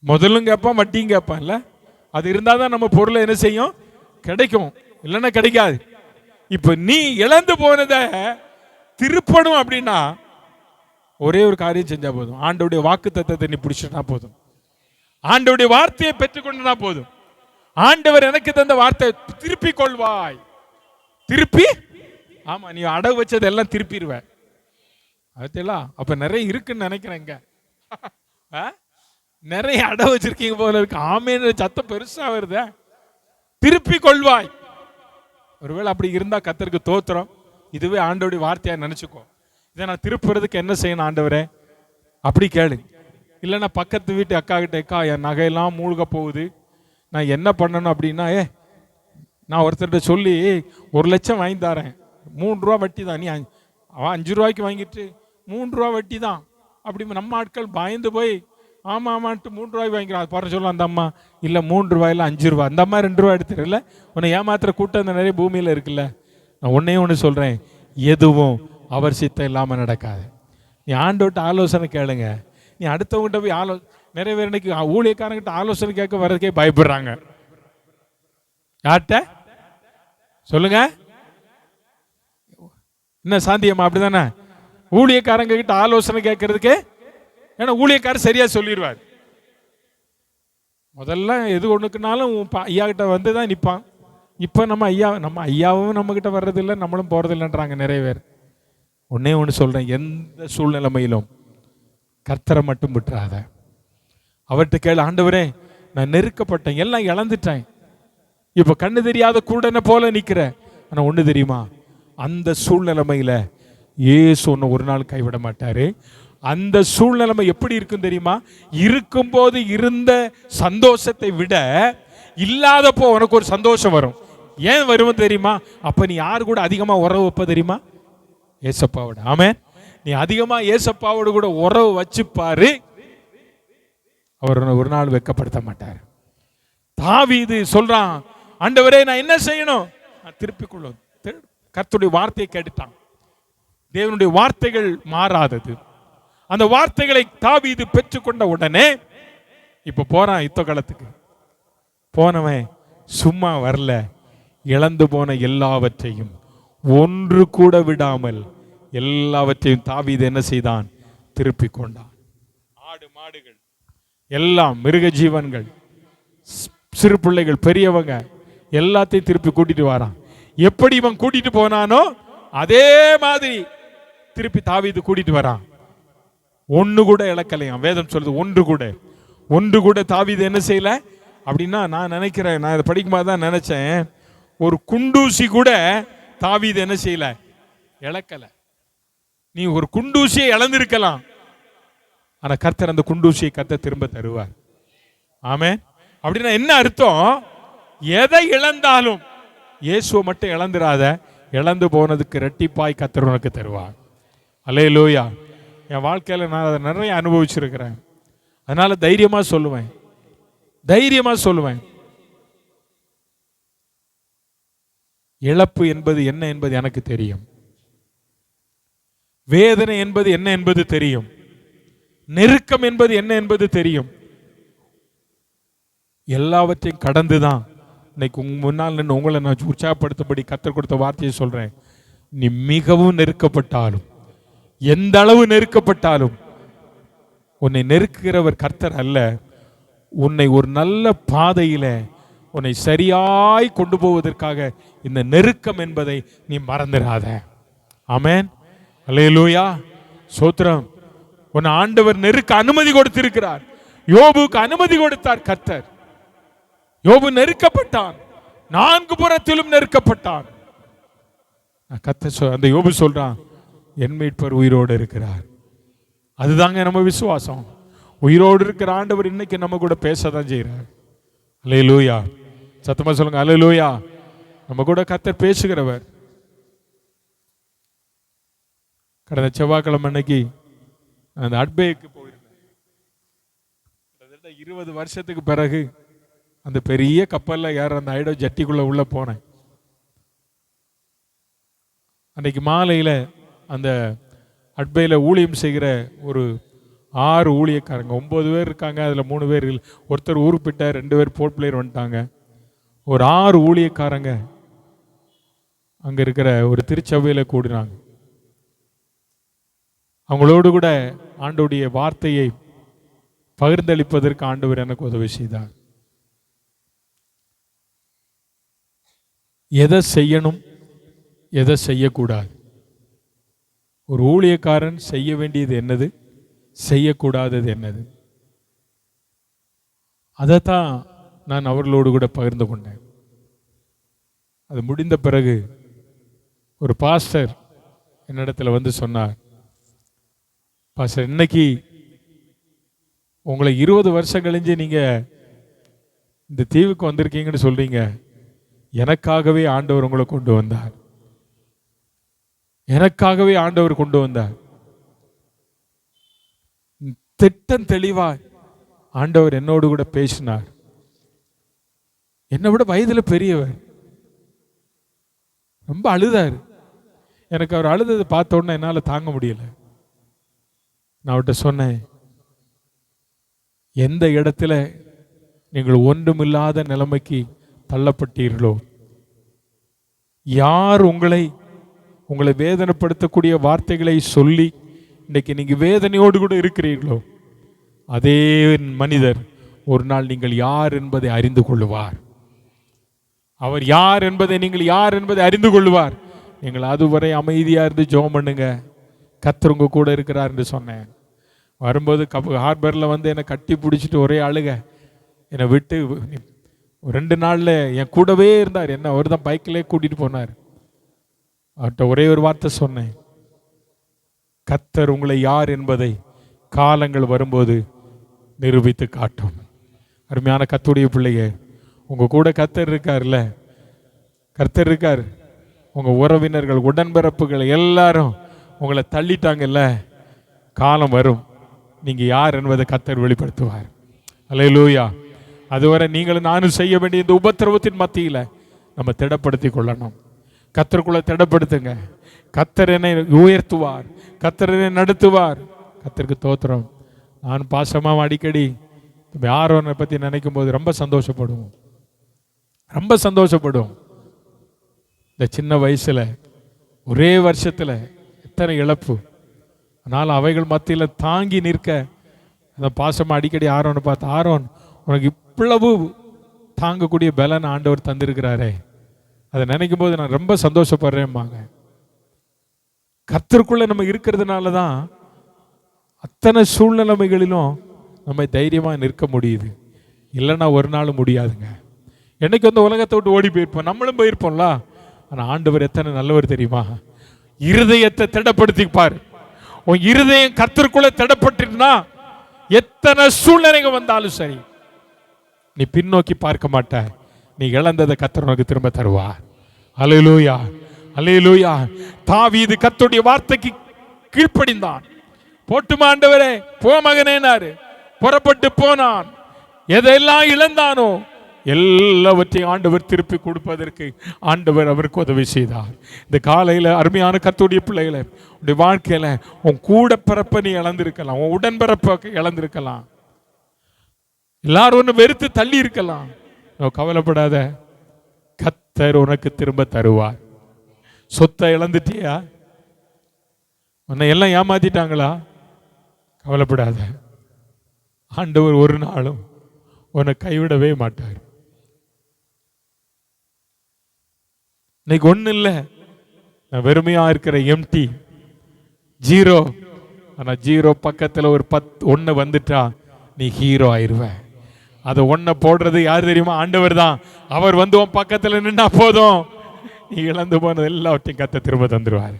முதலும் கேட்பான், வட்டியும் கேட்பான். இல்ல, அது இருந்தாதான் நம்ம பொருளை என்ன செய்யும்? கிடைக்கும், இல்லைன்னா கிடைக்காது. இப்ப நீ இழந்து போனதை திருப்பணும் அப்படின்னா ஒரே ஒரு காரியம் செஞ்சா போதும். ஆண்டவருடைய வாக்கு தத்தத்தை நீ பிடிச்சிட்டா போதும். ஆண்டவருடைய வார்த்தையை பெற்றுக்கொண்டா போதும். ஆண்டவர் எனக்கு தந்த வார்த்தை திருப்பி கொள்வாய். திருப்பி, ஆமா, நீ அடகு வச்சது எல்லாம் திருப்பிடுவ. அதெல்லாம் அப்ப நிறைய இருக்குன்னு நினைக்கிறேங்க. நிறைய அடகு வச்சிருக்கீங்க போல இருக்கு. ஆமேன்னு சத்தம் பெருசா வருத. திருப்பி கொள்வாய். ஒருவேளை அப்படி இருந்தா கர்த்தருக்கு தோத்திரம். இதுவே ஆண்டவருடைய வார்த்தையா நினைச்சுக்கோ. இதை நான் திருப்புறதுக்கு என்ன செய்யணும் ஆண்டவரே? அப்படி கேளு. இல்லைன்னா பக்கத்து வீட்டு அக்கா கிட்ட, அக்கா என் நகையெல்லாம் மூழ்க போகுது, நான் என்ன பண்ணணும் அப்படின்னா, நான் ஒருத்தர்கிட்ட சொல்லி 1 லட்சம் வாங்கி தரேன், 3 ரூபா வட்டி தான், நீ 5 ரூபாய்க்கு வாங்கிட்டு 3 ரூபா வட்டி தான். அப்படி நம்ம ஆட்கள் பயந்து போய் ஆமா ஆமான்ட்டு 3 ரூபாய்க்கு வாங்கிக்கிறோம். அது பாரு சொல்ல, அந்த அம்மா இல்லை 3 ரூபாயில் 5 ரூபா, அந்த அம்மா 2 ரூபா எடுத்துருல. உன்னை ஏமாத்திர கூட்டம் அந்த நிறைய பூமியில் இருக்குல்ல. நான் ஒன்று சொல்றேன், எதுவும் அவர் சித்தம் இல்லாமல் நடக்காது. நீ ஆண்டோட்ட ஆலோசனை கேளுங்க. நீ அடுத்தவங்கிட்ட போய் நிறைய பேர் இன்னைக்கு ஊழியக்காரங்கிட்ட ஆலோசனை கேட்க வர்றதுக்கே பயப்படுறாங்க. யார்கிட்ட சொல்லுங்க? என்ன சாந்தியம்மா அப்படிதானே? ஊழியக்காரங்க கிட்ட ஆலோசனை கேட்கறதுக்கு, ஏன்னா ஊழியக்காரர் சரியா சொல்லிடுவார். முதல்ல எது ஒண்ணுக்குனாலும் ஐயா கிட்ட வந்து தான் நிற்பான். இப்போ நம்ம ஐயாவும் நம்ம கிட்ட வர்றதில்லை, நம்மளும் போறதில்லைன்றாங்க நிறைய பேர். ஒன்று சொல்றேன், எந்த சூழ்நிலைமையிலும் கர்த்தரை மட்டும் விட்டுறாத. அவர்கிட்ட கேளு, ஆண்டவரே நான் நெருக்கப்பட்டேன், எல்லாம் இழந்துட்டேன், இப்போ கண்ணு தெரியாத கூடனை போல நிற்கிறேன். ஆனால் ஒன்று தெரியுமா, அந்த சூழ்நிலைமையில இயேசு ஒன்று ஒரு நாள் கைவிட மாட்டாரு. அந்த சூழ்நிலைமை எப்படி இருக்கும் தெரியுமா? இருக்கும்போது இருந்த சந்தோஷத்தை விட இல்லாதப்போ உனக்கு ஒரு சந்தோஷம் வரும். ஏன் வருவோம் தெரியுமா? அப்ப நீ யாரு கூட அதிகமா உறவு வைப்ப தெரியுமா? ஏசப்பாவோட. ஆமென். நீ அதிகமா ஏசப்பாவோட கூட உறவு வச்சு பாரு, அவர் ஒரு நாள் வெட்கப்படுத்த மாட்டார். தாவீது சொல்றான், ஆண்டவரே நான் என்ன செய்யணும்? நான் திருப்பிக் கொள்ளும். கர்த்தருடைய வார்த்தையை கேட்டுட்டான். தேவனுடைய வார்த்தைகள் மாறாதது. அந்த வார்த்தைகளை தாவீது பெற்றுக்கொண்ட உடனே இப்ப போறான் யுத்த காலத்துக்கு. போனவன் சும்மா வரல, இழந்து போன எல்லாவற்றையும் ஒன்று கூட விடாமல் எல்லாவற்றையும் தாவீது என்ன செய்தான்? திருப்பிக் கொண்டான். ஆடு மாடுகள் எல்லாம், மிருக ஜீவன்கள், சிறு பிள்ளைகள், பெரியவங்க எல்லாத்தையும் திருப்பி கூட்டிட்டு வரான். எப்படி இவன் கூட்டிட்டு போனானோ அதே மாதிரி திருப்பி தாவீது கூட்டிட்டு வரான். ஒன்று கூட இழக்கலையாம். வேதம் சொல்றது ஒன்று கூட தாவீது என்ன செய்யல அப்படின்னா, நான் நினைக்கிறேன், நான் இதை படிக்கும்போது தான் நினைச்சேன், ஒரு குண்டூசி கூட தாவீது என்ன செய்யல, இழக்கல. நீ ஒரு குண்டூசியை இழந்திருக்கலாம், ஆனா கர்த்தர் அந்த குண்டூசியை கர்த்தர் திரும்ப தருவார். ஆமென். அப்படின்னா என்ன அர்த்தம்? எதை இழந்தாலும் இயேசுவை மட்டும் இழந்துராத, இழந்து போனதுக்கு இரட்டிப்பாய் கர்த்தர் உனக்கு தருவார். அல்லேலூயா. என் வாழ்க்கையில நான் அதை நிறைய அனுபவிச்சிருக்கிறேன். அதனால தைரியமா சொல்லுவேன், இழப்பு என்பது என்ன என்பது எனக்கு தெரியும். வேதனை என்பது என்ன என்பது தெரியும். நெருக்கம் என்பது என்ன என்பது தெரியும். எல்லாவற்றையும் கடந்துதான் இன்னைக்கு முன்னால் நின்று உங்களை நான் உற்சாகப்படுத்தபடி கர்த்தர் கொடுத்த வார்த்தையை சொல்றேன். நீ மிகவும் நெருக்கப்பட்டாலும், எந்த அளவு நெருக்கப்பட்டாலும், உன்னை நெருக்குகிறவர் கர்த்தர் அல்ல, உன்னை ஒரு நல்ல பாதையில உன்னை சரியாய் கொண்டு போவதற்காக இந்த நெருக்கம் என்பதை நீ மறந்துடாத. ஆமென். அல்லேலூயா. சோத்திரம். உன்னை ஆண்டவர் நெருக்க அனுமதி கொடுத்திருக்கிறார். யோபுக்கு அனுமதி கொடுத்தார் கர்த்தர். யோபு நெருக்கப்பட்டான், 4 புறத்திலும் நெருக்கப்பட்டான். கர்த்தர் அந்த யோபு சொல்றான், என் மீட்பர் உயிரோடு இருக்கிறார். அதுதாங்க நம்ம விசுவாசம். உயிரோடு இருக்கிற ஆண்டவர் இன்னைக்கு நம்ம கூட பேசதான் செய்யறார். அல்லேலூயா. சத்தமா சொல்லுங்க, அல்லேலூயா. நம்ம கூட கர்த்தர் பேசுகிறவர். கடந்த செவ்வாய்க்கிழமை அன்னைக்கு அந்த அட்பேக்கு போயிருந்தேன். 20 வருஷத்துக்கு பிறகு அந்த பெரிய கப்பல்ல யார் அந்த ஐடோ ஜட்டிக்குள்ள உள்ள போனேன். அன்னைக்கு மாலையில அந்த அட்பையில ஊழியம் செய்கிற ஒரு 6 ஊழியக்காரங்க, 9 பேர் இருக்காங்க. அதுல 3 பேர் ஒருத்தர் ஊருக்கு போயிட்டார், 2 பேர் போர்ட் பிளேயர் வந்துட்டாங்க. ஒரு 6 ஊழியக்காரங்க அங்க இருக்கிற ஒரு திருச்சபையில கூடினாங்க. அவங்களோடு கூட ஆண்டவருடைய வார்த்தையை பகிர்ந்தளிப்பதற்கு ஆண்டவர் எனக்கு உதவி செய்தார். எதை செய்யணும், எதை செய்யக்கூடாது, ஒரு ஊழியக்காரன் செய்ய வேண்டியது என்னது, செய்யக்கூடாதது என்னது, அதைத்தான் நான் அவர்களோடு கூட பகிர்ந்து கொண்டேன். அது முடிந்த பிறகு ஒரு பாஸ்டர் என்னிடத்துல வந்து சொன்னார், பாஸ்டர், இன்னைக்கு உங்களை 20 வருஷம் கழிஞ்சு நீங்க இந்த தீவுக்கு வந்திருக்கீங்கன்னு சொல்றீங்க. எனக்காகவே ஆண்டவர் உங்களை கொண்டு வந்தார். எனக்காகவே ஆண்டவர் கொண்டு வந்தார். திட்டம் தெளிவா ஆண்டவர் என்னோடு கூட பேசினார். என்னை விட வயதுல பெரியவர். ரொம்ப அழுதார். எனக்கு அவர் அழுததை பார்த்த உடனே என்னால தாங்க முடியல. நான் அவர்கிட்ட சொன்னேன், எந்த இடத்துல நீங்கள் ஒன்றுமில்லாத நிலைமைக்கு தள்ளப்பட்டீர்களோ, யார் உங்களை வேதனைப்படுத்தக்கூடிய வார்த்தைகளை சொல்லி இன்னைக்கு நீங்க வேதனையோடு கூட இருக்கிறீர்களோ, அதே மனிதர் ஒரு நாள் நீங்கள் யார் என்பதை அறிந்து கொள்ளுவார். அவர் யார் என்பதை நீங்கள் யார் என்பதை அறிந்து கொள்ளுவார். நீங்கள் அதுவரை அமைதியா இருந்து ஜெபம் பண்ணுங்க, கர்த்தர் உங்க கூட இருக்கிறார் என்று சொன்னேன். வரும்போது ஹார்பர்ல வந்து என்னை கட்டி பிடிச்சிட்டு ஒரே அழுக, என்னை விட்டு 2 நாள்ல என் கூடவே இருந்தார். என்ன அவர் தான் பைக்கிலே கூட்டிட்டு போனார். அவர்கிட்ட ஒரே ஒரு வார்த்தை சொன்னேன், கர்த்தர் உங்களை யார் என்பதை காலங்கள் வரும்போது நிரூபித்து காட்டும். அருமையான கர்த்தருடைய பிள்ளையே, உங்க கூட கர்த்தர் இருக்கார்ல, கர்த்தர் இருக்கார். உங்க உறவினர்கள், உடன்பிறப்புகள் எல்லாரும் உங்களை தள்ளிட்டாங்கல்ல, காலம் வரும், நீங்க யார் என்பதை கர்த்தர் வெளிப்படுத்துவார். அல்லேலூயா. அதுவரை நீங்களும் நானும் செய்ய வேண்டிய இந்த உபத்திரவத்தின் மத்தியில் நம்ம திடப்படுத்தி கொள்ளணும். கர்த்தருக்குள்ள திடப்படுத்துங்க. கர்த்தர் என்னை உயர்த்துவார், கர்த்தர் என்னை நடத்துவார். கர்த்தருக்கு தோத்திரம். நான் பாசமாக அடிக்கடி ஆரோனை பற்றி நினைக்கும் போது ரொம்ப சந்தோஷப்படுவோம், ரொம்ப சந்தோஷப்படுவோம். இந்த சின்ன வயசில் ஒரே வருஷத்தில் எத்தனை இழப்பு, ஆனால் அவைகள் மத்தியில் தாங்கி நிற்க அந்த பாசமாக அடிக்கடி ஆரோனை பார்த்து, ஆரோன் உனக்கு இவ்வளவு தாங்கக்கூடிய பலன் ஆண்டவர் தந்திருக்கிறாரே, அதை நினைக்கும் போது நான் ரொம்ப சந்தோஷப்படுறேன்பாங்க. கர்த்தருக்குள்ள நம்ம இருக்கிறதுனால தான் அத்தனை சூழ்நிலைகளிலும் நம்ம தைரியமாக நிற்க முடியுது. இல்லைன்னா ஒரு நாள் முடியாதுங்க. என்னைக்கு வந்து உலகத்தை விட்டு ஓடி போயிருப்போம், நம்மளும் போயிருப்போம்ல. ஆனால் ஆண்டவர் எத்தனை நல்லவர் தெரியுமா? இருதயத்தை திடப்படுத்திப்பார். உன் இருதயம் கர்த்தருக்குள்ள திடப்பட்டிருந்தா எத்தனை சூழ்நிலைகள் வந்தாலும் சரி நீ பின்னோக்கி பார்க்க மாட்ட. நீ இழந்ததை கர்த்தர் உனக்கு திரும்ப தருவார். அல்லேலூயா, அல்லேலூயா. தாவீது கர்த்தருடைய வார்த்தைக்கு கீழ்ப்படிந்தான். போட்டுமா ஆண்டவரே, போ மகனேனாரு. புறப்பட்டு போனான். எதெல்லாம் இழந்தானோ எல்லாவற்றையும் ஆண்டவர் திருப்பி கொடுப்பதற்கு ஆண்டவர் அவருக்கு உதவி செய்தார். இந்த காலையில் அருமையான கர்த்தருடைய பிள்ளைகளை, உடைய வாழ்க்கையில உன் கூட பிறப்ப நீ இழந்திருக்கலாம், உன் உடன்பிறப்ப இழந்திருக்கலாம், எல்லாரும் ஒன்று வெறுத்து தள்ளி இருக்கலாம். கவலைப்படாத, கர்த்தர் உனக்கு திரும்ப தருவார். சொத்தை இழந்துட்டியா? உன்னை எல்லாம் ஏமாத்திட்டாங்களா? கவலைப்படாத, ஆண்டவர் ஒரு நாளும் உன்னை கைவிடவே மாட்டார். இன்னைக்கு ஒன்றும் இல்லை, நான் வெறுமையா இருக்கிற எம்டி, ஜீரோ. ஆனால் ஜீரோ பக்கத்தில் ஒரு 1 வந்துட்டா நீ ஹீரோ ஆயிடுவ. அதை 1 போடுறது யார் தெரியுமா? ஆண்டவர் தான். அவர் வந்து உன் பக்கத்தில் நின்னா போதும், நீ இழந்து போனது எல்லாவற்றையும் கர்த்தர் திரும்ப தந்துடுவார்.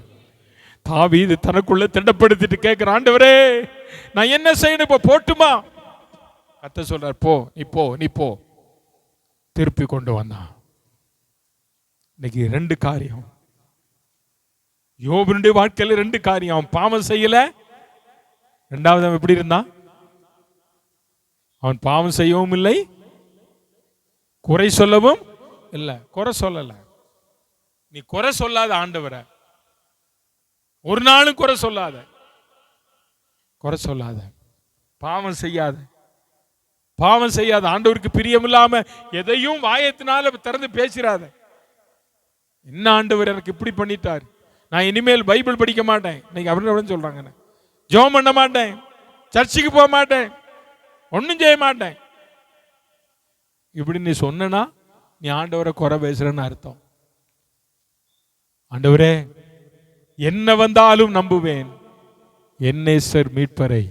தாவீது தனக்குள்ள திடப்படுத்திட்டு கேட்கிற, ஆண்டவரே நான் என்ன செய்யணும், இப்போ போட்டுமா? கர்த்தர் சொல்றார், போ, நீ போ, நீ போ. திருப்பி கொண்டு வந்தான். இன்னைக்கு 2 காரியம் யோபுடைய வாழ்க்கையில, 2 காரியம். அவன் பாவம் செய்யல. 2வது அவன் எப்படி இருந்தான்? அவன் பாவம் செய்யவும் இல்லை, குறை சொல்லவும் இல்லை. குறை சொல்லல. நீ குறை சொல்லாத ஆண்டவரை, ஒரு நாளும் குறை சொல்லாத, குறை சொல்லாத. பாவம் செய்யாத, பாவம் செய்யாத. ஆண்டவருக்கு பிரியமில்லாம எதையும் வாயத்தினால திறந்து பேசிடாத. என்ன ஆண்டவர் எனக்கு இப்படி பண்ணிட்டார், நான் இனிமேல் பைபிள் படிக்க மாட்டேன், இன்னைக்கு அப்படின்னு சொல்றாங்க, ஜெபம் பண்ண மாட்டேன், சர்ச்சுக்கு போக மாட்டேன், ஒன்னும் செய்ய மாட்டேன், இப்படி நீ சொன்னா நீ ஆண்டவரை குறை பேசுறன்னு அர்த்தம். ஆண்டவரே என்ன வந்தாலும் நம்புவேன், என்னேசர் மீட்பரை,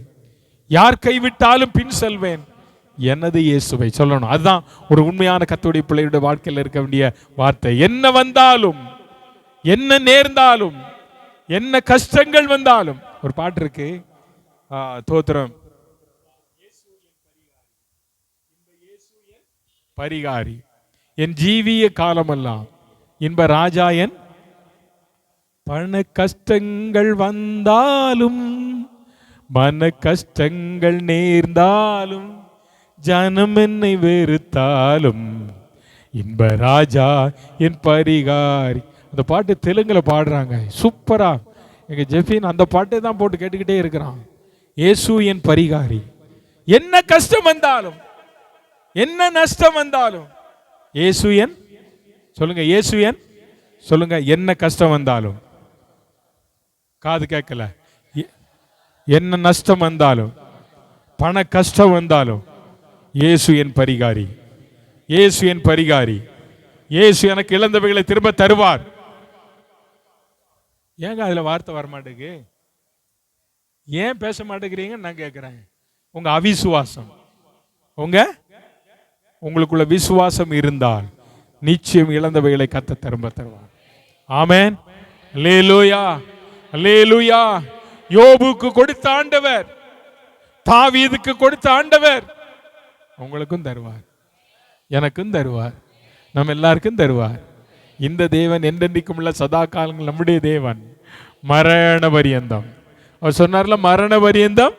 யார் கைவிட்டாலும் பின் செல்வேன், எனது இயேசுவை சொல்லணும். அதுதான் ஒரு உண்மையான கர்த்தருடைய பிள்ளையுடைய வாழ்க்கையில் இருக்க வேண்டிய வார்த்தை. என்ன வந்தாலும், என்ன நேர்ந்தாலும், என்ன கஷ்டங்கள் வந்தாலும். ஒரு பாட்டு இருக்கு, தோத்திரம், பரிகாரி என் ஜீவிய காலமெல்லாம் இன்ப ராஜா என் பண கஷ்டங்கள் வந்தாலும் மன கஷ்டங்கள் நேர்ந்தாலும் ஜனம் என்னை வெறுத்தாலும் இன்ப ராஜா என் பரிகாரி. அந்த பாட்டு தெலுங்குல பாடுறாங்க, சூப்பரா. எங்க ஜெஃபின் அந்த பாட்டை தான் போட்டு கேட்டுக்கிட்டே இருக்கிறான். இயேசு என் பரிகாரி. என்ன கஷ்டம் வந்தாலும், என்ன நஷ்டம் வந்தாலும், இயேசு என், சொல்லுங்க, இயேசு என், சொல்லுங்க, என்ன கஷ்டம் வந்தாலும், காது கேட்கல, என்ன நஷ்டம் வந்தாலும், பண கஷ்டம் வந்தாலும், இயேசு என் பரிகாரி, இயேசு என் பரிகாரி, இயேசு எனக்கு இழந்தவைகளை திரும்ப தருவார். ஏங்க அதுல வார்த்தை வர மாட்டேங்குது? ஏன் பேச மாட்டேங்கிறீங்க நான் கேட்கிறேன். உங்க அவிசுவாசம். உங்களுக்குள்ள விசுவாசம் இருந்தால் நிச்சயம் இழந்தவைகளை கர்த்தர் திரும்ப தருவார். ஆமென், அல்லேலூயா, அல்லேலூயா. யோபுக்கு கொடுத்த ஆண்டவர், தாவீதுக்கு கொடுத்த ஆண்டவர் உங்களுக்கும் தருவார், எனக்கும் தருவார், நம்ம எல்லாருக்கும் தருவார். இந்த தேவன் என்றென்றைக்கும் உள்ள சதா காலங்கள் நம்முடைய தேவன், மரண பரியந்தம். அவர் சொன்னார்ல, மரண பரியந்தம்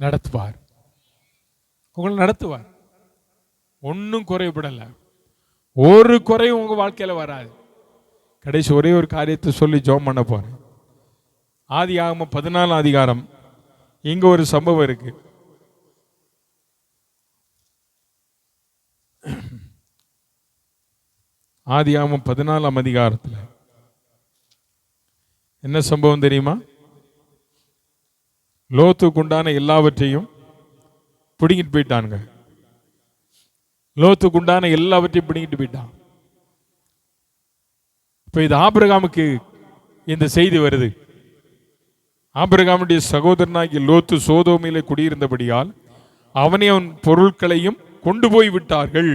நடத்துவார், உங்களை நடத்துவார். ஒன்றும் குறைபடல, ஒரு குறையும் உங்க வாழ்க்கையில வராது. கடைசி ஒரே ஒரு காரியத்தை சொல்லி ஜெபம் பண்ண போறேன். ஆதியாகமம் 14 அதிகாரம், இங்க ஒரு சம்பவம் இருக்கு. ஆதியாகமம் 14 அதிகாரத்தில் என்ன சம்பவம் தெரியுமா? லோத்துக்கு உண்டான எல்லாவற்றையும் பிடிங்கிட்டு போயிட்டானுங்க. லோத்துக்கு உண்டான எல்லாவற்றையும் பிடிங்கிட்டு போயிட்டான். இப்ப இது ஆபிரகாமுக்கு இந்த செய்தி வருது. ஆபிரகாமுடைய சகோதரனாகிய லோத்து சோதோமிலே குடியிருந்தபடியால் அவனையும் அவன் பொருட்களையும் கொண்டு போய் விட்டார்கள்.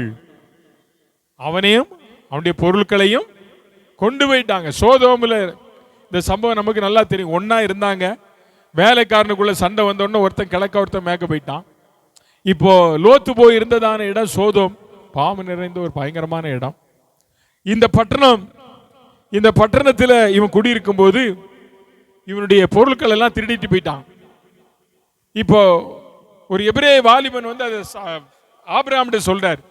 அவனையும் அவனுடைய பொருட்களையும் கொண்டு போயிட்டாங்க. சோதோமில் இந்த சம்பவம் நமக்கு நல்லா தெரியும். ஒன்னா இருந்தாங்க, வேலைக்காரனுக்குள்ள சண்டை வந்தோடனே ஒருத்தன் கிழக்க ஒருத்தன் மேக்க போயிட்டான். இப்போ லோத்து போய் இருந்ததான இடம் சோதோம், பாவம் நிறைந்த ஒரு பயங்கரமான இடம். இந்த பட்டணத்தில் இவன் குடியிருக்கும் போது இவனுடைய பொருட்கள் எல்லாம் திருடிட்டு போயிட்டான். இப்போ ஒரு எபிரேய வாலிபன் வந்து அதை ஆபிரகாம்கிட்ட சொல்றார்,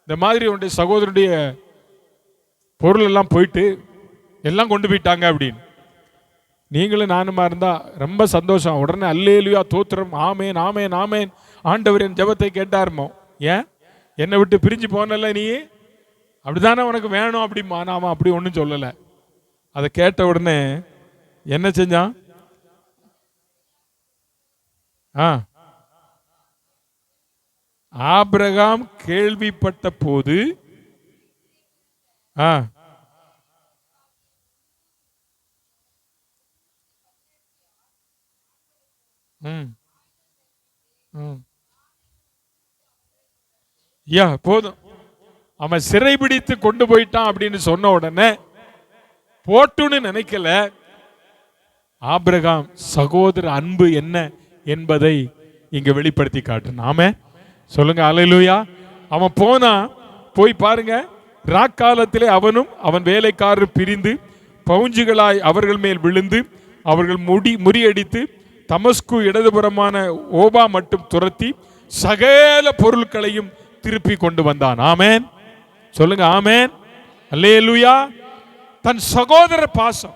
இந்த மாதிரி உன்னுடைய சகோதரனுடைய பொருள் எல்லாம் போயிட்டு எல்லாம் கொண்டு போயிட்டாங்க அப்படின்னு. நீங்களும் நானுமா இருந்தா ரொம்ப சந்தோஷம். உடனே அல்லேலுயா தோத்திரம், ஆமேன் ஆமேன் ஆமேன், ஆண்டவர் என் ஜெபத்தை கேட்டாருமோ. ஏன் என்னை விட்டு பிரிஞ்சு போனல, நீ அப்படித்தானே உனக்கு வேணும் அப்படிமா. நாம அப்படி ஒன்றும் சொல்லலை. அதை கேட்ட உடனே என்ன செஞ்சான்? ஆபிரகாம் கேள்விப்பட்ட போது போதும், அவன் சிறைபிடித்து கொண்டு போயிட்டான் அப்படின்னு சொன்ன உடனே போட்டுன்னு நினைக்கல. ஆபிரகாம் சகோதர அன்பு என்ன என்பதை இங்க வெளிப்படுத்தி காட்டுனான். ஆமே சொல்லுங்க அல்லேலூயா. அவன் போனா, போய் பாருங்க, ராக்காலத்திலே அவனும் அவன் வேலைக்காரர் பிரிந்து பவுஞ்சுகளாய் அவர்கள் மேல் விழுந்து அவர்கள் முறியடித்து தமஸ்கு இடதுபுறமான ஓபா மட்டும் துரத்தி சகல பொருட்களையும் திருப்பி கொண்டு வந்தான். ஆமேன் சொல்லுங்க ஆமேன் அல்லேலூயா. தன் சகோதர பாசம்,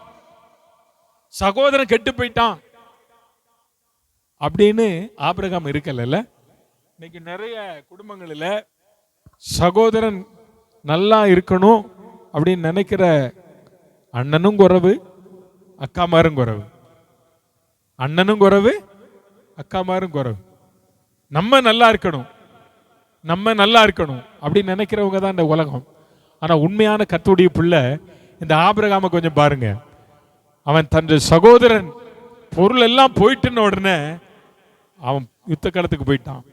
சகோதரன் கெட்டு போயிட்டான் அப்படின்னு ஆபிரகாம் இருக்கல. இன்னைக்கு நிறைய குடும்பங்களில் சகோதரன் நல்லா இருக்கணும் அப்படின்னு நினைக்கிற அண்ணனும் குறைவு, அக்காமாரும் குறைவு. அண்ணனும் குறைவு, அக்காமாரும் குறைவு. நம்ம நல்லா இருக்கணும், நம்ம நல்லா இருக்கணும் அப்படின்னு நினைக்கிறவங்க தான் இந்த உலகம். ஆனா உண்மையான கர்த்தருடைய பிள்ளை இந்த ஆபிரகாமை கொஞ்சம் பாருங்க. அவன் தன் சகோதரன் பொருள் எல்லாம் போயிட்டுன உடனே அவன் யுத்த களத்துக்கு போயிட்டான்.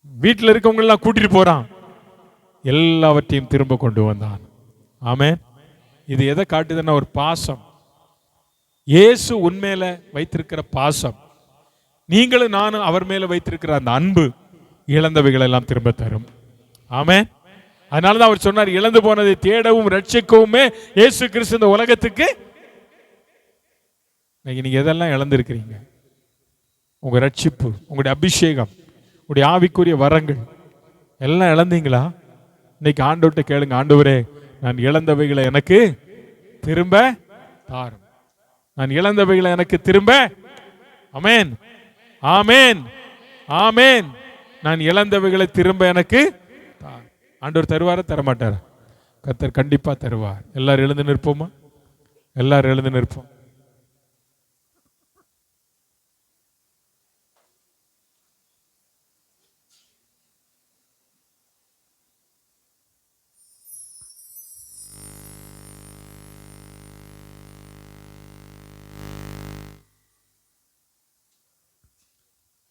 வீட்டில் இருக்கவங்க எல்லாம் கூட்டிட்டு போறான், எல்லாவற்றையும் திரும்ப கொண்டு வந்தான். ஆமென். இது எதை காட்டுதுன்னா ஒரு பாசம். இயேசு உன்மேல வைத்திருக்கிற பாசம், நீங்களும் நானும் அவர் மேல வைத்திருக்கிற அந்த அன்பு இழந்தவைகள் எல்லாம் திரும்ப தரும். ஆமென். அதனாலதான் அவர் சொன்னார், இழந்து போனதை தேடவும் ரட்சிக்கவுமே இயேசு கிறிஸ்து இந்த உலகத்துக்கு. நீங்க எதெல்லாம் இழந்திருக்கிறீங்க? உங்க ரட்சிப்பு, உங்களுடைய அபிஷேகம், உங்களுடைய ஆவிக்குரிய வரங்கள் எல்லாம் இழந்தீங்களா? இன்னைக்கு ஆண்டவர்கிட்ட கேளுங்க, ஆண்டவரே நான் இழந்தவைகளை எனக்கு திரும்ப தாரும், நான் இழந்தவைகளை எனக்கு திரும்ப. ஆமென் ஆமென் ஆமென். நான் இழந்தவைகளை திரும்ப எனக்கு ஆண்டவர் தருவார தரமாட்டார்? கர்த்தர் கண்டிப்பா தருவார். எல்லாரும் எழுந்து நிற்போமா? எல்லாரும் எழுந்து நிற்போம்.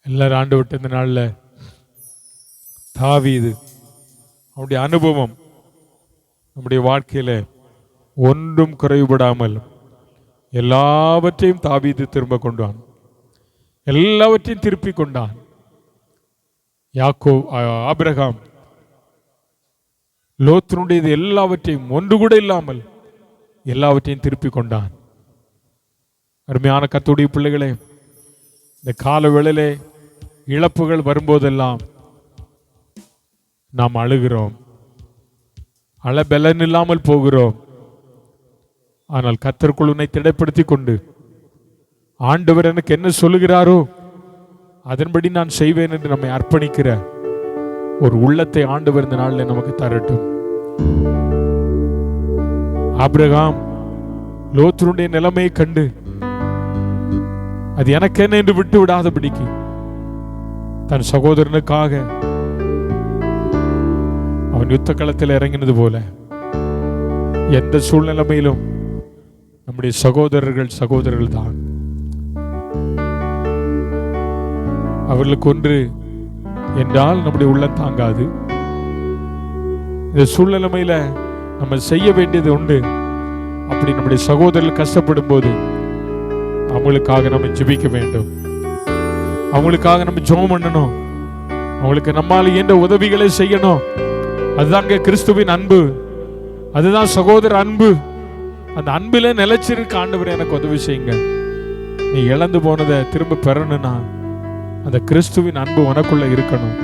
எல்லாரும் ஆண்டு விட்டு இந்த நாள்ல தாவீது அவனுடைய அனுபவம் நம்முடைய வாழ்க்கையில ஒன்றும் குறைபடாமல் எல்லாவற்றையும் தாவீது திரும்ப கொண்டான், எல்லாவற்றையும் திருப்பி கொண்டான். ஆபிரகாம் லோத்தினுடையது எல்லாவற்றையும் ஒன்று கூட இல்லாமல் எல்லாவற்றையும் திருப்பி கொண்டான். அருமையான கர்த்தருடைய பிள்ளைகளே, இந்த கால வேளையிலே இழப்புகள் வரும்போதெல்லாம் நாம் அழுகிறோம், பலன் இல்லாமல் போகிறோம். ஆனால் கர்த்தருக்குள் உன்னை திடப்படுத்தி கொண்டு ஆண்டவர் எனக்கு என்ன சொல்லுகிறாரோ அதன்படி நான் செய்வேன் என்று நம்மை அர்ப்பணிக்கிற ஒரு உள்ளத்தை ஆண்டவர் இந்த நாளில் நமக்கு தரட்டும். ஆபிரகாம் லோத்தினுடைய நிலைமையை கண்டு அது எனக்கு என்ன என்று விட்டு விடாதபடிக்கு தன் சகோதரனுக்காக அவன் யுத்த களத்தில் இறங்கினது போல எந்த சூழ்நிலைமையிலும் நம்முடைய சகோதரர்கள் தான். அவர்களுக்கு ஒன்று என்றால் நம்முடைய உள்ளம் தாங்காது. இந்த சூழ்நிலைமையில நம்ம செய்ய வேண்டியது உண்டு. அப்படி நம்முடைய சகோதரர்கள் கஷ்டப்படும் போது அவங்களுக்காக நம்ம ஜெபிக்க வேண்டும், அவங்களுக்காக நம்ம ஜெபம் பண்ணணும், அவங்களுக்கு நம்மால் இயன்ற உதவிகளை செய்யணும். அதுதாங்க கிறிஸ்துவின் அன்பு, அதுதான் சகோதர அன்பு. அந்த அன்பில நிலைச்சிருக்க ஆண்டவர் எனக்கு உதவி செய்யுங்க. நீ இழந்து போனதை திரும்ப பெறணும்னா அந்த கிறிஸ்துவின் அன்பு உனக்குள்ள இருக்கணும்.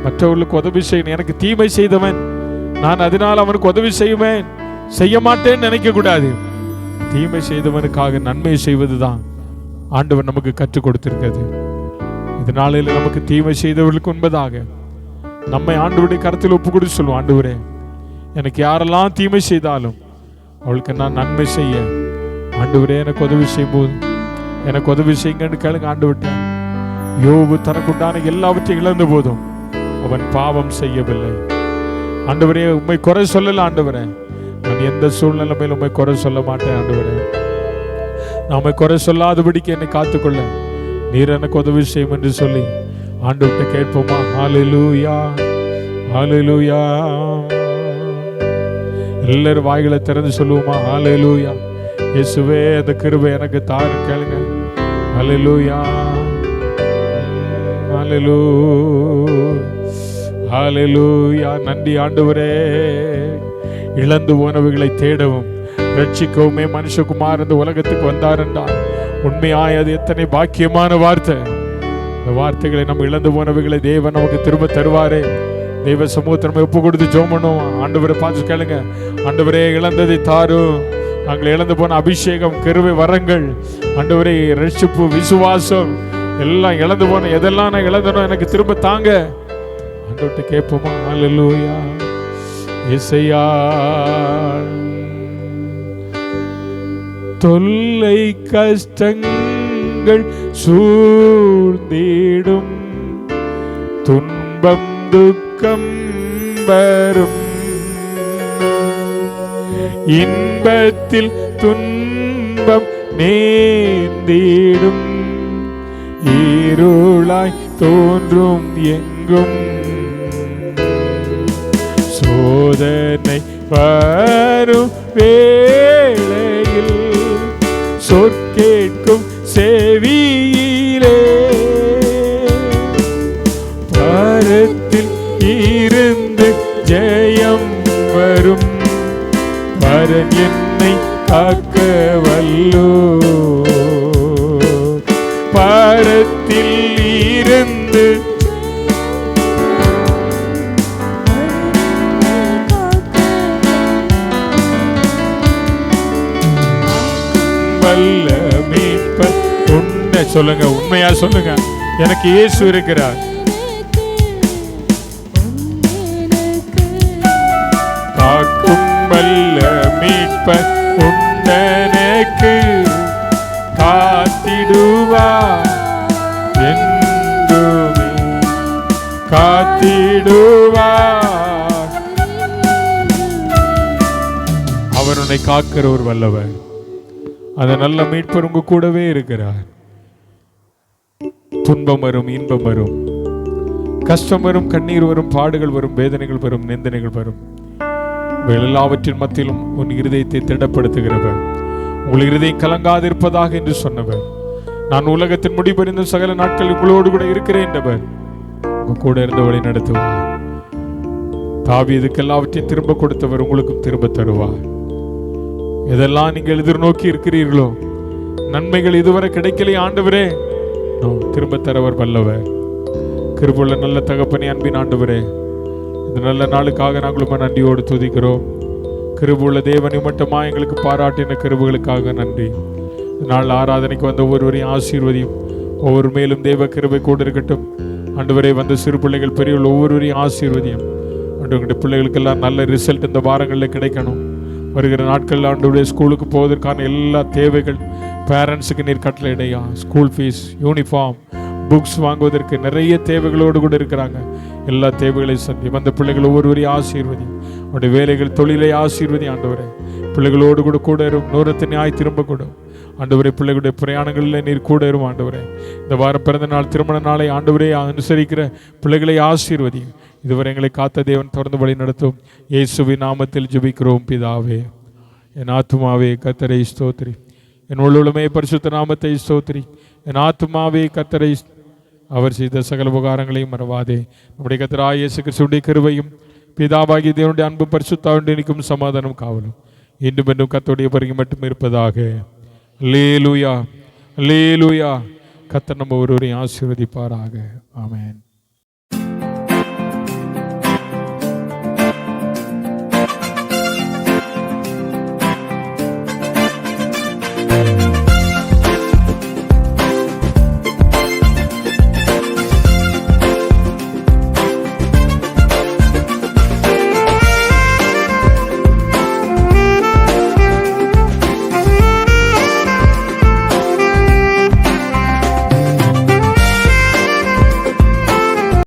மற்றவர்களுக்கு உதவி செய்யணும். எனக்கு தீமை செய்தவன் நான் அதனால் அவனுக்கு உதவி செய்ய மாட்டேன்னு நினைக்க கூடாது. தீமை செய்தவனுக்காக நன்மை செய்வதுதான் ஆண்டவர் நமக்கு கற்றுக் கொடுத்திருக்கிறது. இதனால நமக்கு தீமை செய்தவர்களுக்கு உண்பதாக நம்மை ஆண்டவருடைய கருத்தில் ஒப்பு கொடுத்து சொல்லுவோம், ஆண்டவரே எனக்கு யாரெல்லாம் தீமை செய்தாலும் அவளுக்கு நான் நன்மை செய்ய ஆண்டவரே எனக்கு உதவி செய்யும் போது எனக்கு உதவி செய்யுங்கன்னு கேளுங்க. ஆண்டவர்கிட்ட யோபு தனக்குண்டான எல்லாவற்றையும் இழந்த போதும் அவன் பாவம் செய்யவில்லை. ஆண்டவரே உம்மை குறை சொல்லல ஆண்டவரே, நான் எந்த சூழ்நிலைமையில் உம்மை குறை சொல்ல மாட்டேன் ஆண்டவரே. நாம குறை சொல்லாதபடிக்கு என்னை காத்துக்கொள்ள நீர் எனக்கு உதவி செய்யும் என்று சொல்லி ஆண்டவர்கிட்ட கேட்போமா? ஹல்லேலூயா, ஹல்லேலூயா. எல்லாரும் வாய்களை திறந்து சொல்லுவோமா? ஹல்லேலூயா. இயேசுவே அந்த கிருபை எனக்கு தாரு கேளுங்க. ஹல்லேலூயா, ஹல்லேலூயா. நன்றி ஆண்டவரே. இழந்து போனவைகளை தேடவும் ரட்சிக்கவுமே மனுஷகுமார் இந்த உலகத்துக்கு வந்தார் என்றால் உண்மையாய் அது எத்தனை பாக்கியமான வார்த்தை. இந்த வார்த்தைகளை நம்ம இழந்து போனவைகளை தேவன் நமக்கு திரும்ப தருவாரே. தெய்வ சமூகத்தை நம்ம ஒப்பு கொடுத்து ஜெபம் பண்ணுவோம். ஆண்டவரை பார்த்து கேளுங்க, ஆண்டவரே இழந்ததை தாரும், நாங்கள் இழந்து போன அபிஷேகம், கிருபை, வரங்கள், ஆண்டவரே ரட்சிப்பு, விசுவாசம் எல்லாம் இழந்து போன எதெல்லாம் நான் இழந்தனோ எனக்கு திரும்ப தாங்க. ஆண்டவர்கிட்ட கேட்போமா? ஹல்லேலூயா. இசையா தொல்லை கஷ்டங்கள் சூழ்ந்திடும், துன்பம் துக்கம் வரும், இன்பத்தில் துன்பம் நேர்ந்திடும், இருளாய் தோன்றும் எங்கும் சோதனை வரும் வேளையில் சொற்கேட்கும் செவியிலே பரத்தில் இருந்து ஜெயம் வரும், பரன் என்னை காக்க வல்லோ, பரத்தில் இருந்து வல்ல மீட்பர் உன்னை சொல்லுங்க, உண்மையா சொல்லுங்க, எனக்கு இயேசு இருக்கிறார். காக்கும் வல்ல மீட்பர் உன்னனுக்கு காத்திடுவார், என்றுமே காத்திடுவார். அவர் உன்னை காக்கிற ஒரு வல்லவர். அந்த நல்ல மீட்பர் உங்க கூடவே இருக்கிறார். துன்பம் வரும், இன்பம் வரும், கஷ்டம் வரும், கண்ணீர் வரும், பாடுகள் வரும், வேதனைகள் வரும், நிந்தனைகள் வரும். எல்லாவற்றின் மத்தியிலும் உன் இருதயத்தை திடப்படுத்துகிறவர், உங்கள் இருதயம் கலங்காதிருப்பதாக என்று சொன்னவர், நான் உலகத்தின் முடிபறிந்த சகல நாட்கள் உங்களோடு கூட இருக்கிறேன் என்றவர், உங்க கூட இருந்து வழி நடத்துவார். தாவீதுக்கு எல்லாவற்றையும் திரும்ப கொடுத்தவர் உங்களுக்கும் திரும்ப தருவார். எதெல்லாம் நீங்கள் எதிர்நோக்கி இருக்கிறீர்களோ, நன்மைகள் இதுவரை கிடைக்கலையே ஆண்டவரே, திரும்ப தரவர் வல்லவர். கிருபையுள்ள நல்ல தகப்பனே, அன்பின் ஆண்டவரே, இந்த நல்ல நாளுக்காக நாங்களும் நன்றியோடு துதிக்கிறோம். கிருபையுள்ள தேவனை மட்டுமா எங்களுக்கு பாராட்டின கிருபைகளுக்காக நன்றி. நாள் ஆராதனைக்கு வந்த ஒவ்வொருவரையும் ஆசீர்வதியும். ஒவ்வொரு மேலும் தேவ கிருபை கூட இருக்கட்டும் ஆண்டவரே. வந்த சிறு பிள்ளைகள் பெரியவர்கள் ஒவ்வொருவரையும் ஆசீர்வதியும். ஆண்டவருடைய பிள்ளைகளுக்கெல்லாம் நல்ல ரிசல்ட் இந்த வாரங்களில் கிடைக்கணும். வருகிற நாட்களில் ஆண்டவருடைய ஸ்கூலுக்கு போவதற்கான எல்லா தேவைகள் பேரண்ட்ஸுக்கு நீர் கட்டளையிடையா. ஸ்கூல் ஃபீஸ், யூனிஃபார்ம், புக்ஸ் வாங்குவதற்கு நிறைய தேவைகளோடு கூட இருக்கிறாங்க. எல்லா தேவைகளையும் சந்தி. வந்த பிள்ளைகள் ஒவ்வொருவரையும் ஆசீர்வதி. அவருடைய வேலைகள், தொழிலை ஆசீர்வதி ஆண்டவரே. பிள்ளைகளோடு கூட கூட இருக்கும். நூறத்தை நியாய் திரும்ப கூடும் ஆண்டவரே. பிள்ளைகளுடைய பிரயாணங்களில் நீர் கூட இருக்கும் ஆண்டவரே. இந்த வாரம் பிறந்த நாள், திருமண நாளை ஆண்டவரே அனுசரிக்கிற பிள்ளைகளை ஆசீர்வதி. இதுவரை எங்களை காத்த தேவன் தொடர்ந்து வழி நடத்தும். இயேசுவின் நாமத்தில் ஜெபிக்கிறோம் பிதாவே. என் ஆத்துமாவே கர்த்தரை ஸ்தோத்திரி, என் உள்ளுமே பரிசுத்த நாமத்தை ஸ்தோத்திரி. என் ஆத்துமாவே கர்த்தரை, அவர் செய்த சகல உபகாரங்களையும் மறவாதே. நம்முடைய கர்த்தராகிய இயேசு கிறிஸ்துவின் கிருபையும் பிதாவாகிய தேவனுடைய அன்பு பரிசுத்தாவின் சமாதானம் காவலும் இன்றும் என்றும் கர்த்தருடைய வருகை மட்டும் இருப்பதாக. அல்லேலூயா, அல்லேலூயா. கர்த்தர் நம்ம ஒருவரையும் ஆசீர்வதிப்பாராக. ஆமென்.